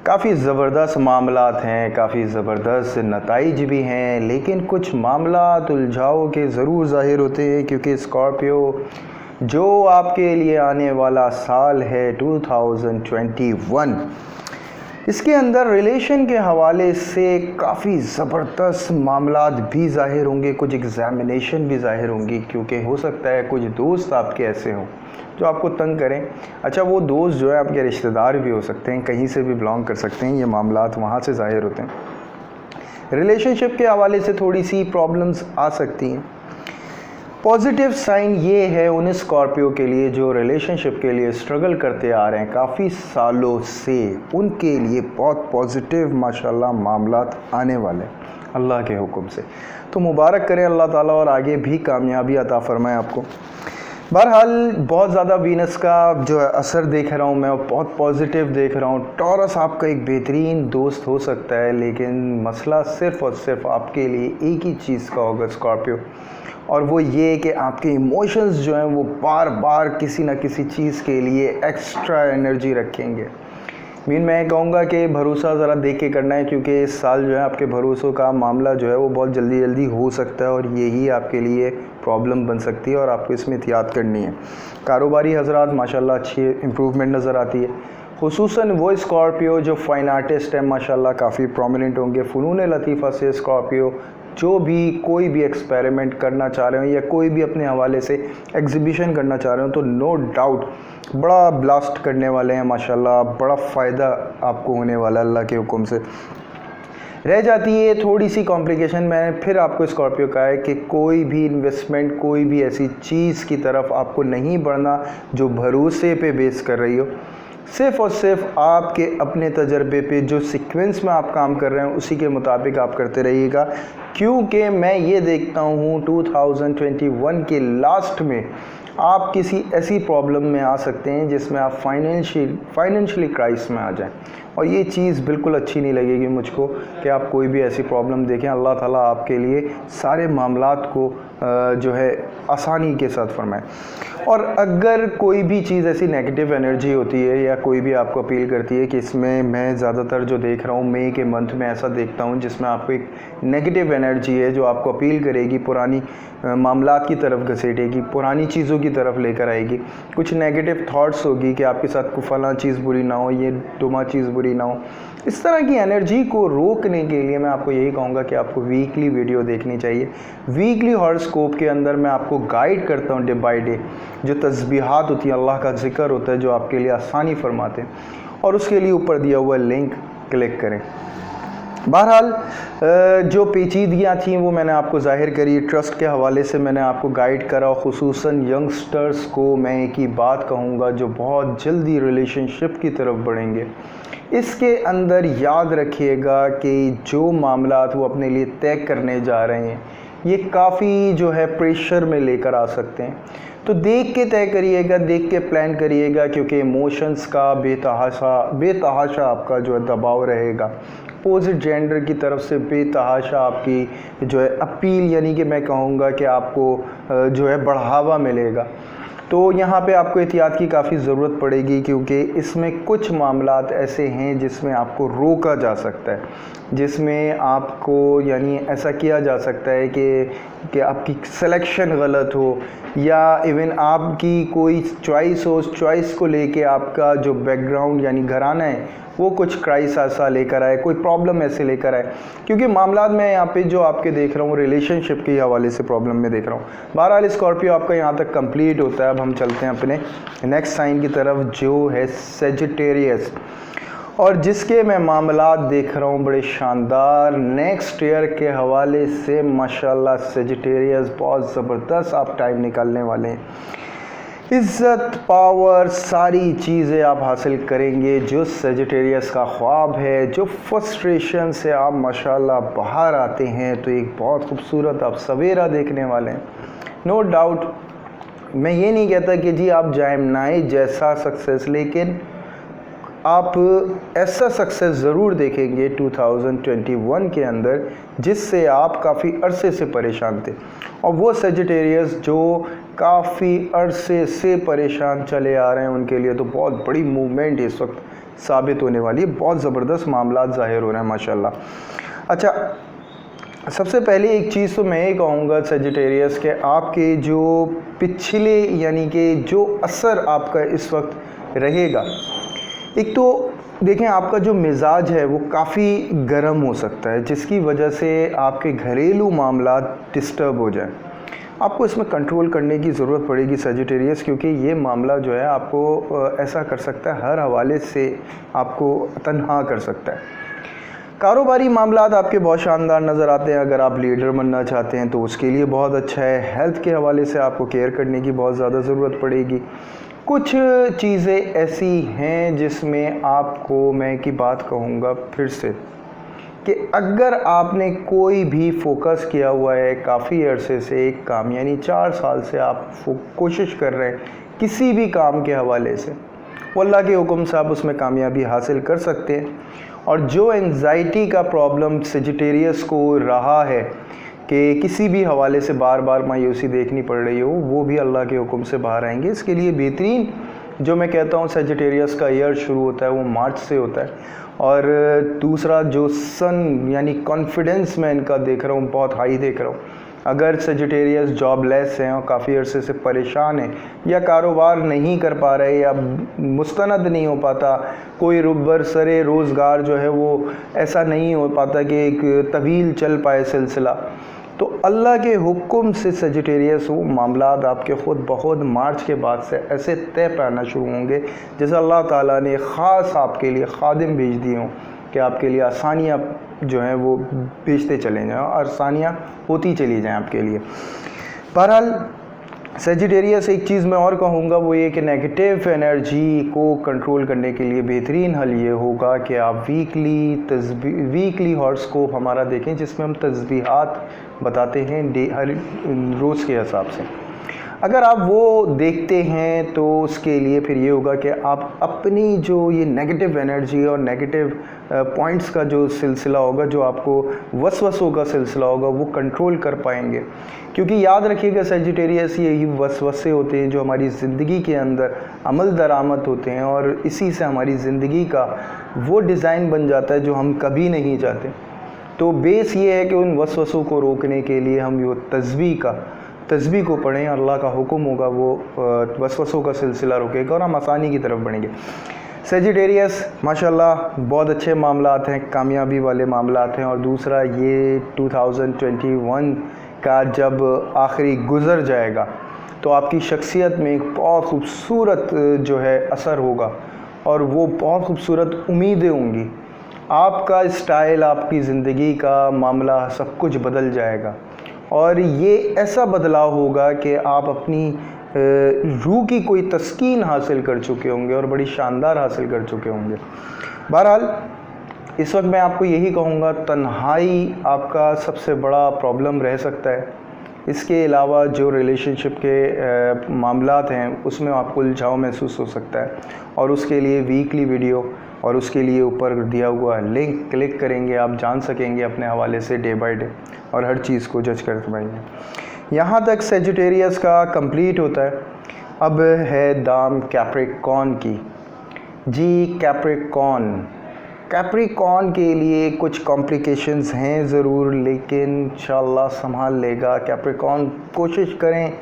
काफ़ी ज़बरदस्त मामलात हैं, काफ़ी ज़बरदस्त नताइज भी हैं, लेकिन कुछ मामलात उलझाव के ज़रूर ज़ाहिर होते हैं क्योंकि स्कॉर्पियो जो आपके लिए आने वाला साल है 2021, इसके अंदर रिलेशन के हवाले से काफ़ी ज़बरदस्त मामलात भी ज़ाहिर होंगे, कुछ एग्ज़ामिनेशन भी ज़ाहिर होंगी क्योंकि हो सकता है कुछ दोस्त आपके ऐसे हों जो आपको तंग करें। अच्छा, वो दोस्त जो है आपके रिश्तेदार भी हो सकते हैं, कहीं से भी बिलोंग कर सकते हैं, ये मामलात वहाँ से ज़ाहिर होते हैं। रिलेशनशिप के हवाले से थोड़ी सी प्रॉब्लम्स आ सकती हैं। पॉजिटिव साइन ये है उन स्कॉर्पियो के लिए जो रिलेशनशिप के लिए स्ट्रगल करते आ रहे हैं काफ़ी सालों से, उनके लिए बहुत पॉजिटिव माशाल्लाह मामलात आने वाले हैं अल्लाह के हुक्म से। तो मुबारक करें अल्लाह ताला और आगे भी कामयाबी अता फरमाए आपको। बहरहाल बहुत ज़्यादा वीनस का जो असर देख रहा हूँ मैं, बहुत पॉजिटिव देख रहा हूँ। टॉरस आपका एक बेहतरीन दोस्त हो सकता है, लेकिन मसला सिर्फ़ और सिर्फ आपके लिए एक ही चीज़ का होगा स्कॉर्पियो, और वो ये कि आपके इमोशंस जो हैं वो बार बार किसी न किसी चीज़ के लिए एक्स्ट्रा एनर्जी रखेंगे। मैं कहूँगा कि भरोसा ज़रा देख के करना है क्योंकि इस साल जो है आपके भरोसों का मामला जो है वो बहुत जल्दी हो सकता है और यही आपके लिए प्रॉब्लम बन सकती है और आपको इसमें एहतियात करनी है। कारोबारी हज़रात माशाल्लाह अच्छी इम्प्रूवमेंट नज़र आती है, खुसूसन वो स्कॉर्पियो जो फ़ाइन आर्टिस्ट है माशाल्लाह काफ़ी प्रोमिनेंट होंगे। फ़नून लतीफ़ा से स्कॉर्पियो जो भी कोई भी एक्सपेरिमेंट करना चाह रहे हो या कोई भी अपने हवाले से एग्ज़िबिशन करना चाह रहे हो तो नो डाउट बड़ा ब्लास्ट करने वाले हैं माशाल्लाह, बड़ा फ़ायदा आपको होने वाला अल्लाह के हुक्म से। रह जाती है थोड़ी सी कॉम्प्लिकेशन, मैंने फिर आपको स्कॉर्पियो कहा है कि कोई भी इन्वेस्टमेंट, कोई भी ऐसी चीज़ की तरफ आपको नहीं बढ़ना जो भरोसे पे बेस कर रही हो। सिर्फ़ और सिर्फ आपके अपने तजर्बे पे जो सीक्वेंस में आप काम कर रहे हैं उसी के मुताबिक आप करते रहिएगा, क्योंकि मैं ये देखता हूँ 2021 के लास्ट में आप किसी ऐसी प्रॉब्लम में आ सकते हैं जिसमें आप फाइनेंशियली क्राइसिस में आ जाएं, और ये चीज़ बिल्कुल अच्छी नहीं लगेगी मुझको कि आप कोई भी ऐसी प्रॉब्लम देखें। अल्लाह ताला आपके लिए सारे मामलात को जो है आसानी के साथ फरमाए। और अगर कोई भी चीज़ ऐसी नेगेटिव एनर्जी होती है या कोई भी आपको अपील करती है कि इसमें, मैं ज़्यादातर जो देख रहा हूँ मई के मंथ में ऐसा देखता हूँ जिसमें आपको एक नेगेटिव एनर्जी है जो आपको अपील करेगी, पुरानी मामलात की तरफ घसीटेगी, पुरानी चीज़ों की तरफ लेकर आएगी। कुछ नेगेटिव थॉट्स होगी कि आपके साथ को फलां चीज़ बुरी ना हो, ये दुमा चीज़ बुरी ना हो। इस तरह की एनर्जी को रोकने के लिए मैं आपको यही कहूँगा कि आपको वीकली वीडियो देखनी चाहिए। वीकली हॉरोस्कोप के अंदर मैं आपको गाइड करता हूँ डे बाय डे, जो तस्बीहात होती हैं, अल्लाह का जिक्र होता है जो आपके लिए आसानी फरमाते हैं, और उसके लिए ऊपर दिया हुआ लिंक क्लिक करें। बहरहाल जो पेचीदगियाँ थीं वो मैंने आपको ज़ाहिर करी, ट्रस्ट के हवाले से मैंने आपको गाइड करा। खुसूसन यंगस्टर्स को मैं एक ही बात कहूँगा जो बहुत जल्दी रिलेशनशिप की तरफ बढ़ेंगे, इसके अंदर याद रखिएगा कि जो मामलात वो अपने लिए तय करने जा रहे हैं ये काफ़ी जो है प्रेशर में लेकर आ सकते हैं। तो देख के तय करिएगा, देख के प्लान करिएगा, क्योंकि इमोशंस का बेतहाशा आपका जो है दबाव रहेगा। अपोजिट जेंडर की तरफ से बेतहाशा आपकी जो है अपील, यानी कि मैं कहूँगा कि आपको जो है बढ़ावा मिलेगा। तो यहाँ पे आपको एहतियात की काफ़ी ज़रूरत पड़ेगी, क्योंकि इसमें कुछ मामलात ऐसे हैं जिसमें आपको रोका जा सकता है, जिसमें आपको यानी ऐसा किया जा सकता है कि आपकी सिलेक्शन गलत हो या इवन आपकी कोई चॉइस हो, उस चॉइस को लेके आपका जो बैकग्राउंड यानी घराना है वो कुछ क्राइसिस ऐसा लेकर आए, कोई प्रॉब्लम ऐसे लेकर आए। क्योंकि मामलात में यहाँ पे जो आपके देख रहा हूँ रिलेशनशिप के हवाले से प्रॉब्लम में देख रहा हूँ। बहरहाल स्कॉर्पियो आपका यहाँ तक कंप्लीट होता है। अब हम चलते हैं अपने नेक्स्ट साइन की तरफ जो है सेजिटेरियस, और जिसके मैं मामलात देख रहा हूँ बड़े शानदार नेक्स्ट ईयर के हवाले से। माशाल्लाह सेजिटेरियस बहुत ज़बरदस्त आप टाइम निकालने वाले हैं। इज़्ज़त, पावर, सारी चीज़ें आप हासिल करेंगे। जो सजिटेरियस का ख्वाब है, जो फ्रस्ट्रेशन से आप माशाल्लाह बाहर आते हैं, तो एक बहुत खूबसूरत आप सवेरा देखने वाले हैं। नो डाउट, मैं ये नहीं कहता कि जी आप जामनाई जैसा सक्सेस, लेकिन आप ऐसा सक्सेस ज़रूर देखेंगे 2021 के अंदर जिससे आप काफ़ी अरसे से परेशान थे। और वो सजिटेरियस जो काफ़ी अरसे से परेशान चले आ रहे हैं, उनके लिए तो बहुत बड़ी मूवमेंट इस वक्त साबित होने वाली है। बहुत ज़बरदस्त मामला ज़ाहिर हो रहे हैं माशाल्लाह। अच्छा, सबसे पहले एक चीज़ तो मैं ये कहूँगा सजिटेरियस के आपके जो पिछले यानी कि जो असर आपका इस वक्त रहेगा, एक तो देखें आपका जो मिजाज है वो काफ़ी गर्म हो सकता है, जिसकी वजह से आपके घरेलू मामला डिस्टर्ब हो जाए। आपको इसमें कंट्रोल करने की ज़रूरत पड़ेगी सजिटेरियस, क्योंकि ये मामला जो है आपको ऐसा कर सकता है, हर हवाले से आपको तन्हा कर सकता है। कारोबारी मामलात आपके बहुत शानदार नज़र आते हैं। अगर आप लीडर बनना चाहते हैं तो उसके लिए बहुत अच्छा है। हेल्थ के हवाले से आपको केयर करने की बहुत ज़्यादा ज़रूरत पड़ेगी। कुछ चीज़ें ऐसी हैं जिसमें आपको मैं की बात कहूँगा फिर से कि अगर आपने कोई भी फोकस किया हुआ है काफ़ी अरसे से एक काम, यानी 4 साल से आप कोशिश कर रहे हैं किसी भी काम के हवाले से, अल्लाह के हुक्म से आप उसमें कामयाबी हासिल कर सकते हैं। और जो एंजाइटी का प्रॉब्लम सजिटेरियस को रहा है कि किसी भी हवाले से बार बार मायूसी देखनी पड़ रही हो, वो भी अल्लाह के हुक्म से बाहर आएंगे। इसके लिए बेहतरीन जो मैं कहता हूँ सजिटेरियस का ईयर शुरू होता है वो मार्च से होता है। और दूसरा जो सन यानी कॉन्फिडेंस मैं इनका देख रहा हूँ बहुत हाई देख रहा हूँ। अगर सजिटेरियस जॉबलेस हैं और काफ़ी अरसे से परेशान हैं या कारोबार नहीं कर पा रहे या मुस्तनद नहीं हो पाता, कोई बरसरे रोज़गार जो है वो ऐसा नहीं हो पाता कि एक तवील चल पाए सिलसिला, तो अल्लाह के हुक्म से सजिटेरियस वो मामलात आपके ख़ुद बहुत मार्च के बाद से ऐसे तय पाना शुरू होंगे जैसे अल्लाह ताला ने ख़ास आपके लिए खादिम भेज दिए हों कि आपके लिए आसानियाँ जो हैं वो भेजते चले जाएँ और आसानियाँ होती चली जाएँ आपके लिए। बहरहाल सजिटेरियस एक चीज़ मैं और कहूँगा वो ये कि नेगेटिव एनर्जी को कंट्रोल करने के लिए बेहतरीन हल ये होगा कि आप वीकली हॉरोस्कोप हमारा देखें, जिसमें हम तस्बीहात बताते हैं हर रोज़ के हिसाब से। अगर आप वो देखते हैं तो उसके लिए फिर ये होगा कि आप अपनी जो ये नेगेटिव एनर्जी और नेगेटिव पॉइंट्स का जो सिलसिला होगा, जो आपको वसवसों का सिलसिला होगा, वो कंट्रोल कर पाएंगे। क्योंकि याद रखिएगा सजिटेरियस यही वसवसे होते हैं जो हमारी ज़िंदगी के अंदर अमल दरामद होते हैं और इसी से हमारी ज़िंदगी का वो डिज़ाइन बन जाता है जो हम कभी नहीं चाहते। तो बेस ये है कि उन वसवसों को रोकने के लिए हम वो तस्बीह को पढ़ें, अल्लाह का हुक्म होगा वो वसवसों का सिलसिला रोकेगा और हम आसानी की तरफ बढ़ेंगे। सजिटेरियस माशाल्लाह बहुत अच्छे मामलात हैं, कामयाबी वाले मामलात हैं। और दूसरा ये 2021 का जब आखिरी गुज़र जाएगा तो आपकी शख्सियत में एक बहुत खूबसूरत जो है असर होगा और वो बहुत खूबसूरत उम्मीदें होंगी। आपका स्टाइल, आपकी ज़िंदगी का मामला सब कुछ बदल जाएगा और ये ऐसा बदलाव होगा कि आप अपनी रूह की कोई तस्कीन हासिल कर चुके होंगे और बड़ी शानदार हासिल कर चुके होंगे। बहरहाल इस वक्त मैं आपको यही कहूँगा, तन्हाई आपका सबसे बड़ा प्रॉब्लम रह सकता है। इसके अलावा जो रिलेशनशिप के मामलात हैं उसमें आपको उलझाव महसूस हो सकता है और उसके लिए वीकली वीडियो और उसके लिए ऊपर दिया हुआ लिंक क्लिक करेंगे, आप जान सकेंगे अपने हवाले से डे बाय डे और हर चीज़ को जज कर पाएंगे। यहाँ तक सजिटेरियस का कंप्लीट होता है। अब है दाम कैप्रिकॉर्न की। जी कैप्रिकॉर्न के लिए कुछ कॉम्प्लिकेशंस हैं ज़रूर, लेकिन इंशाल्लाह संभाल लेगा। कैप्रिकॉर्न कोशिश करें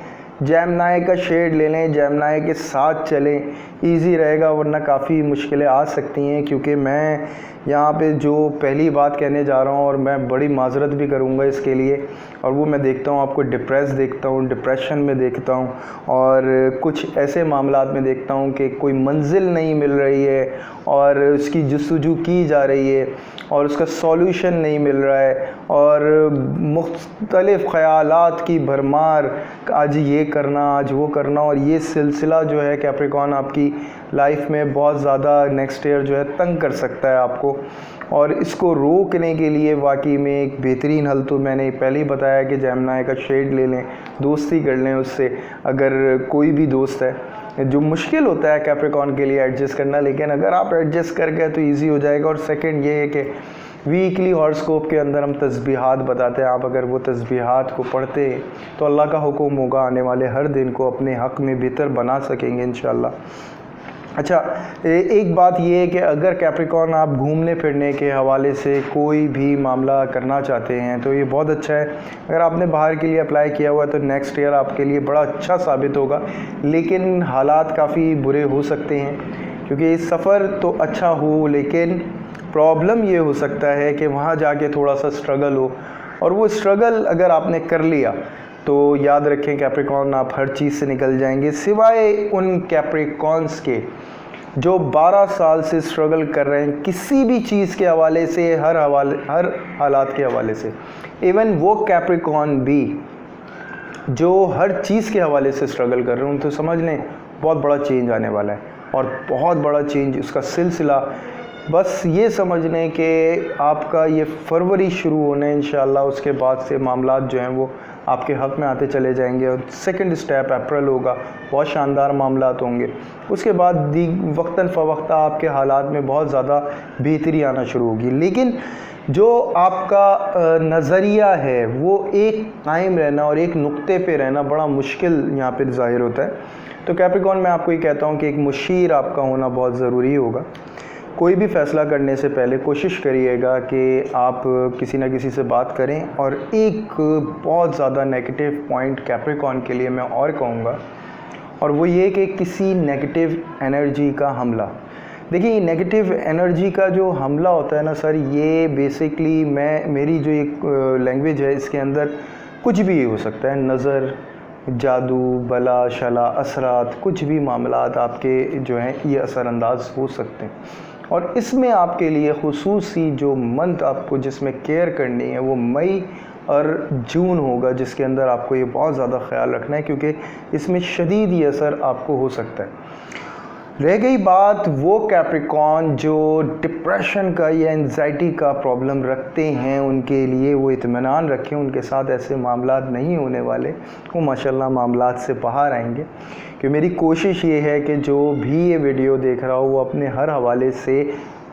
जेमिनी का शेड ले लें, जेमिनी के साथ चलें, इजी रहेगा, वरना काफ़ी मुश्किलें आ सकती हैं। क्योंकि मैं यहाँ पे जो पहली बात कहने जा रहा हूँ, और मैं बड़ी माजरत भी करूँगा इसके लिए, और वो मैं देखता हूँ आपको देखता हूँ, डिप्रेशन में देखता हूँ, और कुछ ऐसे मामलात में देखता हूँ कि कोई मंजिल नहीं मिल रही है और उसकी जस्तजू की जा रही है और उसका सॉल्यूशन नहीं मिल रहा है, और मुख्तलिफ़ ख़यालात की भरमार, आज ये करना आज वो करना, और ये सिलसिला जो है कैप्रिकॉर्न आपकी लाइफ में बहुत ज़्यादा नेक्स्ट ईयर जो है तंग कर सकता है आपको। और इसको रोकने के लिए वाकई में एक बेहतरीन हल तो मैंने पहले ही बताया कि जेमिनी का शेड ले लें, दोस्ती कर लें उससे, अगर कोई भी दोस्त है। जो मुश्किल होता है कैप्रिकॉर्न के लिए एडजस्ट करना, लेकिन अगर आप एडजस्ट कर गए तो ईजी हो जाएगा। और सेकंड ये है कि वीकली हॉरोस्कोप के अंदर हम तस्बीहात बताते हैं, आप अगर वो तस्बीहात को पढ़ते हैं तो अल्लाह का हुक्म होगा आने वाले हर दिन को अपने हक़ में बेहतर बना सकेंगे इंशाअल्लाह। अच्छा, एक बात ये है कि अगर कैप्रिकॉर्न आप घूमने फिरने के हवाले से कोई भी मामला करना चाहते हैं तो ये बहुत अच्छा है। अगर आपने बाहर के लिए अप्लाई किया हुआ है तो नेक्स्ट ईयर आपके लिए बड़ा अच्छा साबित होगा, लेकिन हालात काफ़ी बुरे हो सकते हैं, क्योंकि इस सफ़र तो अच्छा हो लेकिन प्रॉब्लम ये हो सकता है कि वहाँ जाके थोड़ा सा स्ट्रगल हो, और वो स्ट्रगल अगर आपने कर लिया तो याद रखें कैप्रिकॉर्न आप हर चीज़ से निकल जाएंगे, सिवाय उन कैप्रिकॉर्न्स के जो 12 साल से स्ट्रगल कर रहे हैं किसी भी चीज़ के हवाले से, हर हालात के हवाले से। इवन वो कैप्रिकॉर्न भी जो हर चीज़ के हवाले से स्ट्रगल कर रहे हैं, तो समझ लें बहुत बड़ा चेंज आने वाला है, और बहुत बड़ा चेंज उसका सिलसिला बस ये समझ लें कि आपका ये फरवरी शुरू होना है इंशाअल्लाह, उसके बाद से मामलात जो हैं वो आपके हक़ में आते चले जाएंगे, और सेकंड स्टेप अप्रैल होगा, बहुत शानदार मामलात होंगे। उसके बाद वक्तन फ़वक्ता आपके हालात में बहुत ज़्यादा बेहतरी आना शुरू होगी, लेकिन जो आपका नज़रिया है वो एक कायम रहना और एक नुक्ते पे रहना बड़ा मुश्किल यहाँ पर ज़ाहिर होता है। तो कैप्रिकॉर्न मैं आपको ये कहता हूँ कि एक मुशीर आपका होना बहुत ज़रूरी होगा। कोई भी फ़ैसला करने से पहले कोशिश करिएगा कि आप किसी न किसी से बात करें। और एक बहुत ज़्यादा नेगेटिव पॉइंट कैप्रिकॉर्न के लिए मैं और कहूँगा, और वो ये कि किसी नेगेटिव एनर्जी का हमला। देखिए, नेगेटिव एनर्जी का जो हमला होता है ना सर, ये बेसिकली मेरी जो एक लैंग्वेज है इसके अंदर कुछ भी हो सकता है, नज़र, जादू, बला, शला, असरात, कुछ भी मामलात आपके जो हैं ये असरअंदाज हो सकते हैं। और इसमें आपके लिए खुसूसी जो मंथ आपको जिसमें केयर करनी है वो मई और जून होगा, जिसके अंदर आपको ये बहुत ज़्यादा ख्याल रखना है, क्योंकि इसमें शदीद ये असर आपको हो सकता है। रह गई बात वो कैप्रिकॉर्न जो डिप्रेशन का या एंजाइटी का प्रॉब्लम रखते हैं, उनके लिए वो इत्मीनान रखें, उनके साथ ऐसे मामलात नहीं होने वाले, वो माशाल्लाह मामलात से बाहर आएंगे। कि मेरी कोशिश ये है कि जो भी ये वीडियो देख रहा हो वो अपने हर हवाले से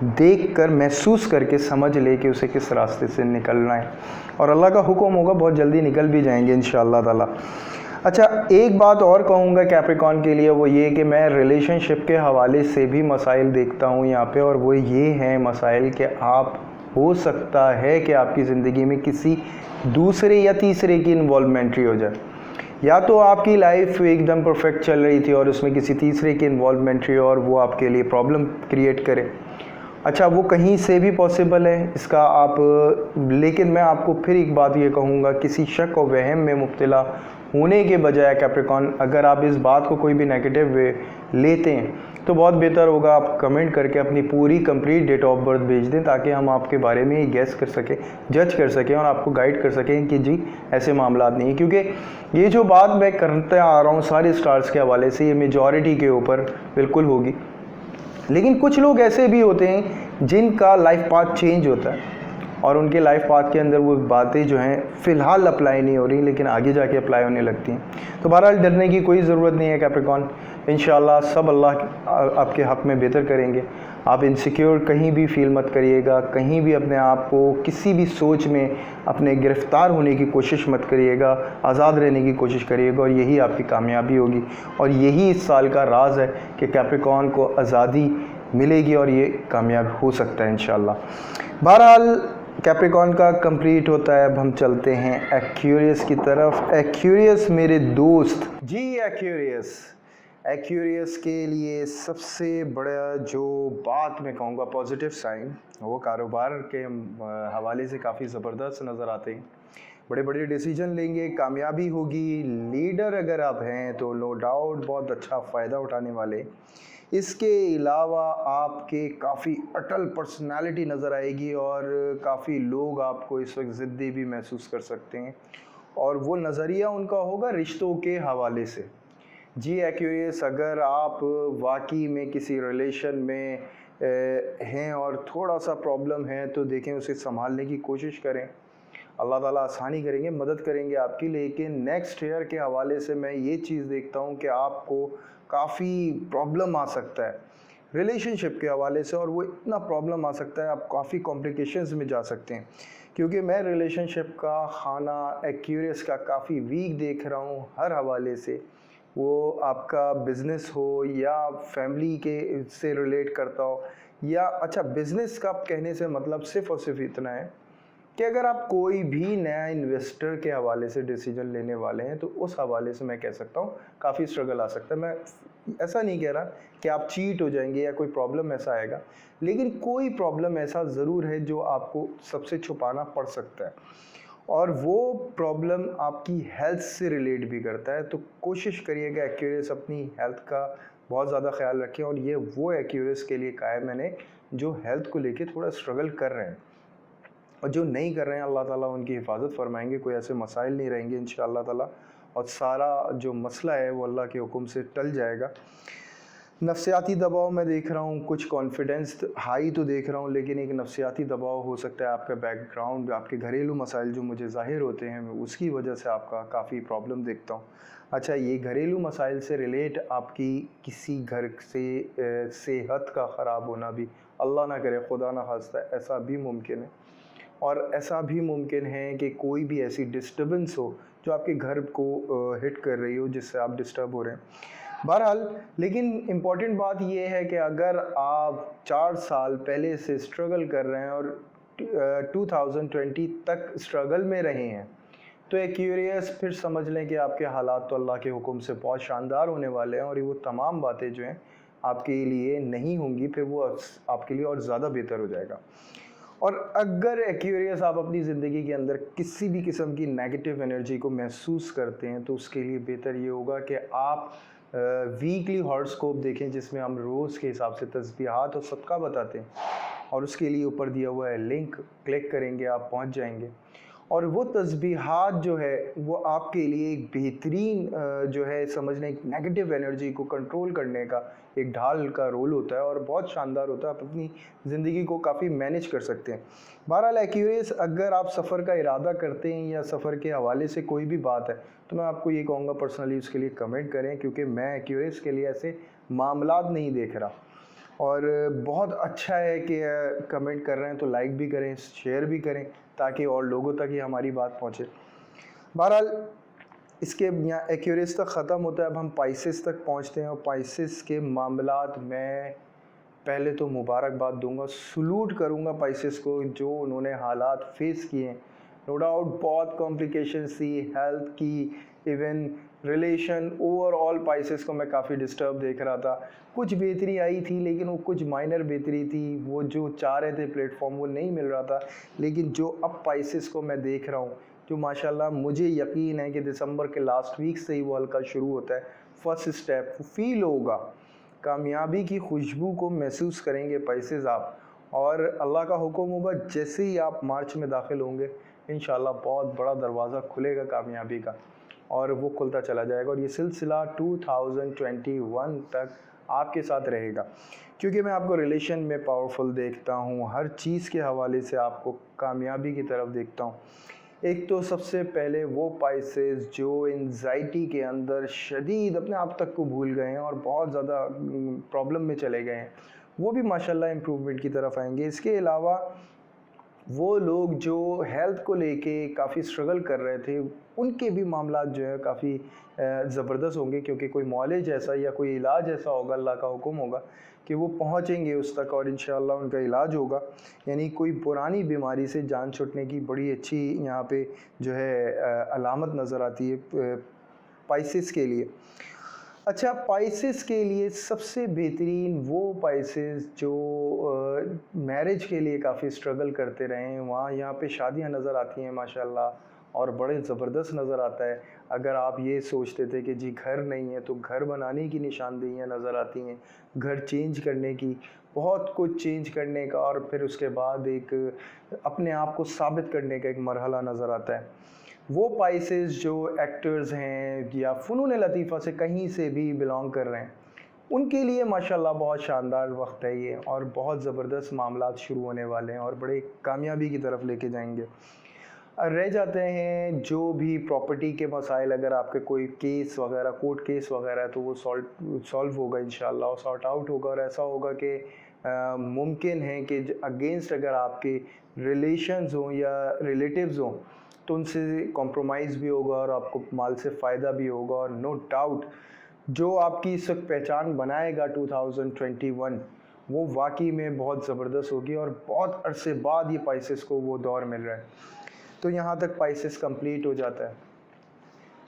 देखकर महसूस करके समझ ले कि उसे किस रास्ते से निकलना है, और अल्लाह का हुक्म होगा बहुत जल्दी निकल भी जाएंगे इंशाअल्लाह ताला। अच्छा, एक बात और कहूँगा कैप्रिकॉर्न के लिए, वो ये कि मैं रिलेशनशिप के हवाले से भी मसाइल देखता हूँ यहाँ पे, और वो ये हैं मसाइल कि आप हो सकता है कि आपकी ज़िंदगी में किसी दूसरे या तीसरे की इन्वॉल्वमेंट्री हो जाए, या तो आपकी लाइफ एकदम परफेक्ट चल रही थी और उसमें किसी तीसरे की इन्वॉल्वमेंट्री और वो आपके लिए प्रॉब्लम क्रिएट करे। अच्छा, वो कहीं से भी पॉसिबल है इसका आप, लेकिन मैं आपको फिर एक बात ये कहूँगा, किसी शक और वहम में मुब्तला होने के बजाय कैप्रिकॉर्न, अगर आप इस बात को कोई भी नेगेटिव वे लेते हैं तो बहुत बेहतर होगा आप कमेंट करके अपनी पूरी कंप्लीट डेट ऑफ बर्थ भेज दें, ताकि हम आपके बारे में ये गैस कर सकें, जज कर सकें और आपको गाइड कर सकें कि जी ऐसे मामला नहीं है। क्योंकि ये जो बात मैं करते आ रहा हूँ सारे स्टार्स के हवाले से, ये मेजॉरिटी के ऊपर बिल्कुल होगी, लेकिन कुछ लोग ऐसे भी होते हैं जिनका लाइफ पाथ चेंज होता है और उनके लाइफ पाथ के अंदर वो बातें जो हैं फ़िलहाल अप्लाई नहीं हो रही, लेकिन आगे जाके अप्लाई होने लगती हैं। तो बहरहाल डरने की कोई ज़रूरत नहीं है कैप्रिकॉर्न, इंशाअल्लाह सब अल्लाह आपके हक़ में बेहतर करेंगे। आप इनसिक्योर कहीं भी फील मत करिएगा, कहीं भी अपने आप को किसी भी सोच में अपने गिरफ़्तार होने की कोशिश मत करिएगा, आज़ाद रहने की कोशिश करिएगा, और यही आपकी कामयाबी होगी। और यही इस साल का राज है कि कैप्रिकॉर्न को आज़ादी मिलेगी और ये कामयाब हो सकता है इंशाअल्लाह। बहरहाल कैप्रिकॉर्न का कंप्लीट होता है, अब हम चलते हैं एक्वेरियस की तरफ। एक्वेरियस मेरे दोस्त जी, एक्वेरियस के लिए सबसे बड़ा जो बात मैं कहूँगा पॉजिटिव साइन वो कारोबार के हवाले से काफ़ी ज़बरदस्त नज़र आते हैं। बड़े बड़े डिसीजन लेंगे, कामयाबी होगी। लीडर अगर आप हैं तो नो डाउट बहुत अच्छा फ़ायदा उठाने वाले। इसके अलावा आपके काफ़ी अटल पर्सनालिटी नज़र आएगी और काफ़ी लोग आपको इस वक्त ज़िद्दी भी महसूस कर सकते हैं, और वो नज़रिया उनका होगा रिश्तों के हवाले से। जी एक्वेरियस, अगर आप वाकई में किसी रिलेशन में हैं और थोड़ा सा प्रॉब्लम है तो देखें उसे संभालने की कोशिश करें। अल्लाह ताला आसानी करेंगे, मदद करेंगे आपकी। लेकिन नेक्स्ट ईयर के हवाले से मैं ये चीज़ देखता हूँ कि आपको काफ़ी प्रॉब्लम आ सकता है रिलेशनशिप के हवाले से, और वो इतना प्रॉब्लम आ सकता है आप काफ़ी कॉम्प्लिकेशंस में जा सकते हैं। क्योंकि मैं रिलेशनशिप का खाना एक्वेरियस का काफ़ी वीक देख रहा हूँ हर हवाले से। वो आपका बिज़नेस हो या फैमिली के से रिलेट करता हो, या अच्छा बिज़नेस का कहने से मतलब सिर्फ़ और सिर्फ इतना है कि अगर आप कोई भी नया इन्वेस्टर के हवाले से डिसीजन लेने वाले हैं तो उस हवाले से मैं कह सकता हूँ काफ़ी स्ट्रगल आ सकता है। मैं ऐसा नहीं कह रहा कि आप चीट हो जाएंगे या कोई प्रॉब्लम ऐसा आएगा, लेकिन कोई प्रॉब्लम ऐसा ज़रूर है जो आपको सबसे छुपाना पड़ सकता है, और वो प्रॉब्लम आपकी हेल्थ से रिलेट भी करता है। तो कोशिश करिएगा एक्वेरियस अपनी हेल्थ का बहुत ज़्यादा ख्याल रखें, और ये वो एक्वेरियस के लिए कहा है मैंने जो हेल्थ को लेके थोड़ा स्ट्रगल कर रहे हैं, और जो नहीं कर रहे हैं अल्लाह ताला उनकी हिफाजत फरमाएंगे। कोई ऐसे मसाइल नहीं रहेंगे इंशाअल्लाह ताला, और सारा जो मसला है वो अल्लाह के हुक्म से टल जाएगा। नफ्सियाती दबाव मैं देख रहा हूँ, कुछ कॉन्फिडेंस हाई तो देख रहा हूँ, लेकिन एक नफ्सियाती दबाव हो सकता है आपका बैकग्राउंड, आपके घरेलू मसाइल जो मुझे ज़ाहिर होते हैं उसकी वजह से आपका काफ़ी प्रॉब्लम देखता हूँ। अच्छा, ये घरेलू मसाइल से रिलेट आपकी किसी घर से सेहत का ख़राब होना भी, अल्लाह ना करे, खुदा ना खास्ता, ऐसा भी मुमकिन है। और ऐसा भी मुमकिन है कि कोई भी ऐसी डिस्टर्बेंस हो जो आपके घर को हिट कर रही हो, जिससे आप डिस्टर्ब हो रहे हैं। बहरहाल, लेकिन इम्पॉर्टेंट बात यह है कि अगर आप 4 साल पहले से स्ट्रगल कर रहे हैं और 2020 तक स्ट्रगल में रहे हैं, तो एक्वेरियस फिर समझ लें कि आपके हालात तो अल्लाह के हुक्म से बहुत शानदार होने वाले हैं, और वो तमाम बातें जो हैं आपके लिए नहीं होंगी, फिर वो आपके लिए और ज़्यादा बेहतर हो जाएगा। और अगर एक्वेरियस आप अपनी ज़िंदगी के अंदर किसी भी किस्म की नेगेटिव एनर्जी को महसूस करते हैं, तो उसके लिए बेहतर ये होगा कि आप वीकली हॉरोस्कोप देखें, जिसमें हम रोज़ के हिसाब से तस्बीहात और सदका बताते हैं, और उसके लिए ऊपर दिया हुआ है लिंक, क्लिक करेंगे आप पहुंच जाएंगे। और वो तस्बीहात जो है वो आपके लिए एक बेहतरीन जो है समझने एक नेगेटिव एनर्जी को कंट्रोल करने का एक ढाल का रोल होता है, और बहुत शानदार होता है। आप अपनी ज़िंदगी को काफ़ी मैनेज कर सकते हैं। बहरहाल एक्वेरियस, अगर आप सफ़र का इरादा करते हैं या सफ़र के हवाले से कोई भी बात है, तो मैं आपको ये कहूँगा पर्सनली उसके लिए कमेंट करें, क्योंकि मैं एक्वेरियस के लिए ऐसे मामलात नहीं देख रहा। और बहुत अच्छा है कि कमेंट कर रहे हैं, तो लाइक भी करें, शेयर भी करें, ताकि और लोगों तक ही हमारी बात पहुंचे। बहरहाल, इसके यहाँ एक्वेरियस तक ख़त्म होता है, अब हम पाइसेस तक पहुंचते हैं। और पाइसेस के मामलात में पहले तो मुबारकबाद दूंगा, सलूट करूंगा पाइसेस को, जो उन्होंने हालात फेस किए हैं। नो डाउट बहुत कॉम्प्लिकेशंस थी हेल्थ की, इवन रिलेशन, ओवरऑल पाइसेस को मैं काफ़ी डिस्टर्ब देख रहा था। कुछ बेहतरी आई थी, लेकिन वो कुछ माइनर बेहतरी थी, वो जो चाह रहे थे प्लेटफॉर्म वो नहीं मिल रहा था। लेकिन जो अब पाइसेस को मैं देख रहा हूँ, जो माशाल्लाह मुझे यकीन है कि दिसंबर के लास्ट वीक से ही वो हल्का शुरू होता है, फर्स्ट स्टेप फील होगा, कामयाबी की खुशबू को महसूस करेंगे पाइसेस आप। और अल्लाह का हुक्म होगा, जैसे ही आप मार्च में दाखिल होंगे इंशाल्लाह बहुत बड़ा दरवाज़ा खुलेगा कामयाबी का, और वो खुलता चला जाएगा। और ये सिलसिला 2021 तक आपके साथ रहेगा, क्योंकि मैं आपको रिलेशन में पावरफुल देखता हूँ, हर चीज़ के हवाले से आपको कामयाबी की तरफ देखता हूँ। एक तो सबसे पहले वो पाइसेस जो एंजाइटी के अंदर शदीद अपने आप तक को भूल गए हैं और बहुत ज़्यादा प्रॉब्लम में चले गए हैं, वो भी माशाल्लाह इम्प्रूवमेंट की तरफ आएंगे। इसके अलावा वो लोग जो हेल्थ को लेके काफ़ी स्ट्रगल कर रहे थे, उनके भी मामलात जो है काफ़ी ज़बरदस्त होंगे, क्योंकि कोई मौलेज ऐसा या कोई इलाज ऐसा होगा, अल्लाह का हुक्म होगा कि वो पहुंचेंगे उस तक, और इंशाअल्लाह उनका इलाज होगा। यानी कोई पुरानी बीमारी से जान छुटने की बड़ी अच्छी यहाँ पे जो है अलामत नज़र आती है पाइसेस के लिए। अच्छा, पाइसेस के लिए सबसे बेहतरीन वो पाइसेस जो मैरिज के लिए काफ़ी स्ट्रगल करते रहे हैं, वहाँ यहाँ पे शादियाँ नज़र आती हैं माशाल्लाह और बड़े ज़बरदस्त नज़र आता है। अगर आप ये सोचते थे कि जी घर नहीं है, तो घर बनाने की निशानदेहियाँ नज़र आती हैं, घर चेंज करने की, बहुत कुछ चेंज करने का, और फिर उसके बाद एक अपने आप को साबित करने का एक मरहला नज़र आता है। वो पाइसेस जो एक्टर्स हैं या फ़नून लतीफ़ा से कहीं से भी बिलोंग कर रहे हैं, उनके लिए माशाल्लाह बहुत शानदार वक्त है ये, और बहुत ज़बरदस्त मामलात शुरू होने वाले हैं और बड़े कामयाबी की तरफ लेके जाएंगे। रह जाते हैं जो भी प्रॉपर्टी के मसाइल, अगर आपके कोई केस वगैरह, कोर्ट केस वगैरह है, तो वो सॉल्व होगा इंशाल्लाह, और सॉर्ट आउट होगा, और ऐसा होगा कि मुमकिन है कि अगेंस्ट अगर आपके रिलेशंस हों या रिलेटिव्स हों, तो उनसे कॉम्प्रोमाइज़ भी होगा और आपको माल से फ़ायदा भी होगा। और नो डाउट जो आपकी इस वक्त पहचान बनाएगा 2021, वो वाकई में बहुत ज़बरदस्त होगी, और बहुत अरसे बाद ये पाइसेस को वो दौर मिल रहा है। तो यहाँ तक पाइसेस कंप्लीट हो जाता है।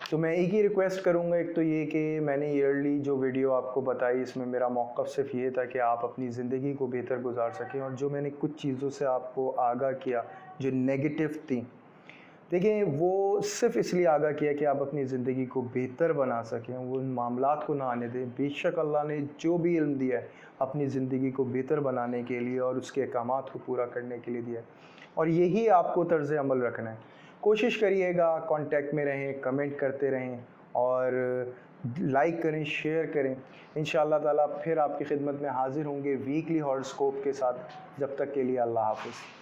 तो मैं एक ही रिक्वेस्ट करूँगा, एक तो ये कि मैंने ईयरली जो वीडियो आपको बताई, इसमें मेरा मौक़िफ़ सिर्फ ये था कि आप अपनी ज़िंदगी को बेहतर गुजार सकें, और जो मैंने कुछ चीज़ों से आपको आगाह किया जो नेगेटिव थी, देखिए वो सिर्फ़ इसलिए आगाह किया कि आप अपनी ज़िंदगी को बेहतर बना सकें, वो उन मामलात को ना आने दें। बेशक अल्लाह ने जो भी इल्म दिया है अपनी ज़िंदगी को बेहतर बनाने के लिए और उसके अहकामात को पूरा करने के लिए दिया है, और यही आपको तर्ज़ अमल रखना है। कोशिश करिएगा, कांटेक्ट में रहें, कमेंट करते रहें, और लाइक करें, शेयर करें। इंशाअल्लाह ताला फिर आपकी खिदमत में हाज़िर होंगे वीकली हॉरोस्कोप के साथ। जब तक के लिए अल्लाह हाफ़िज़।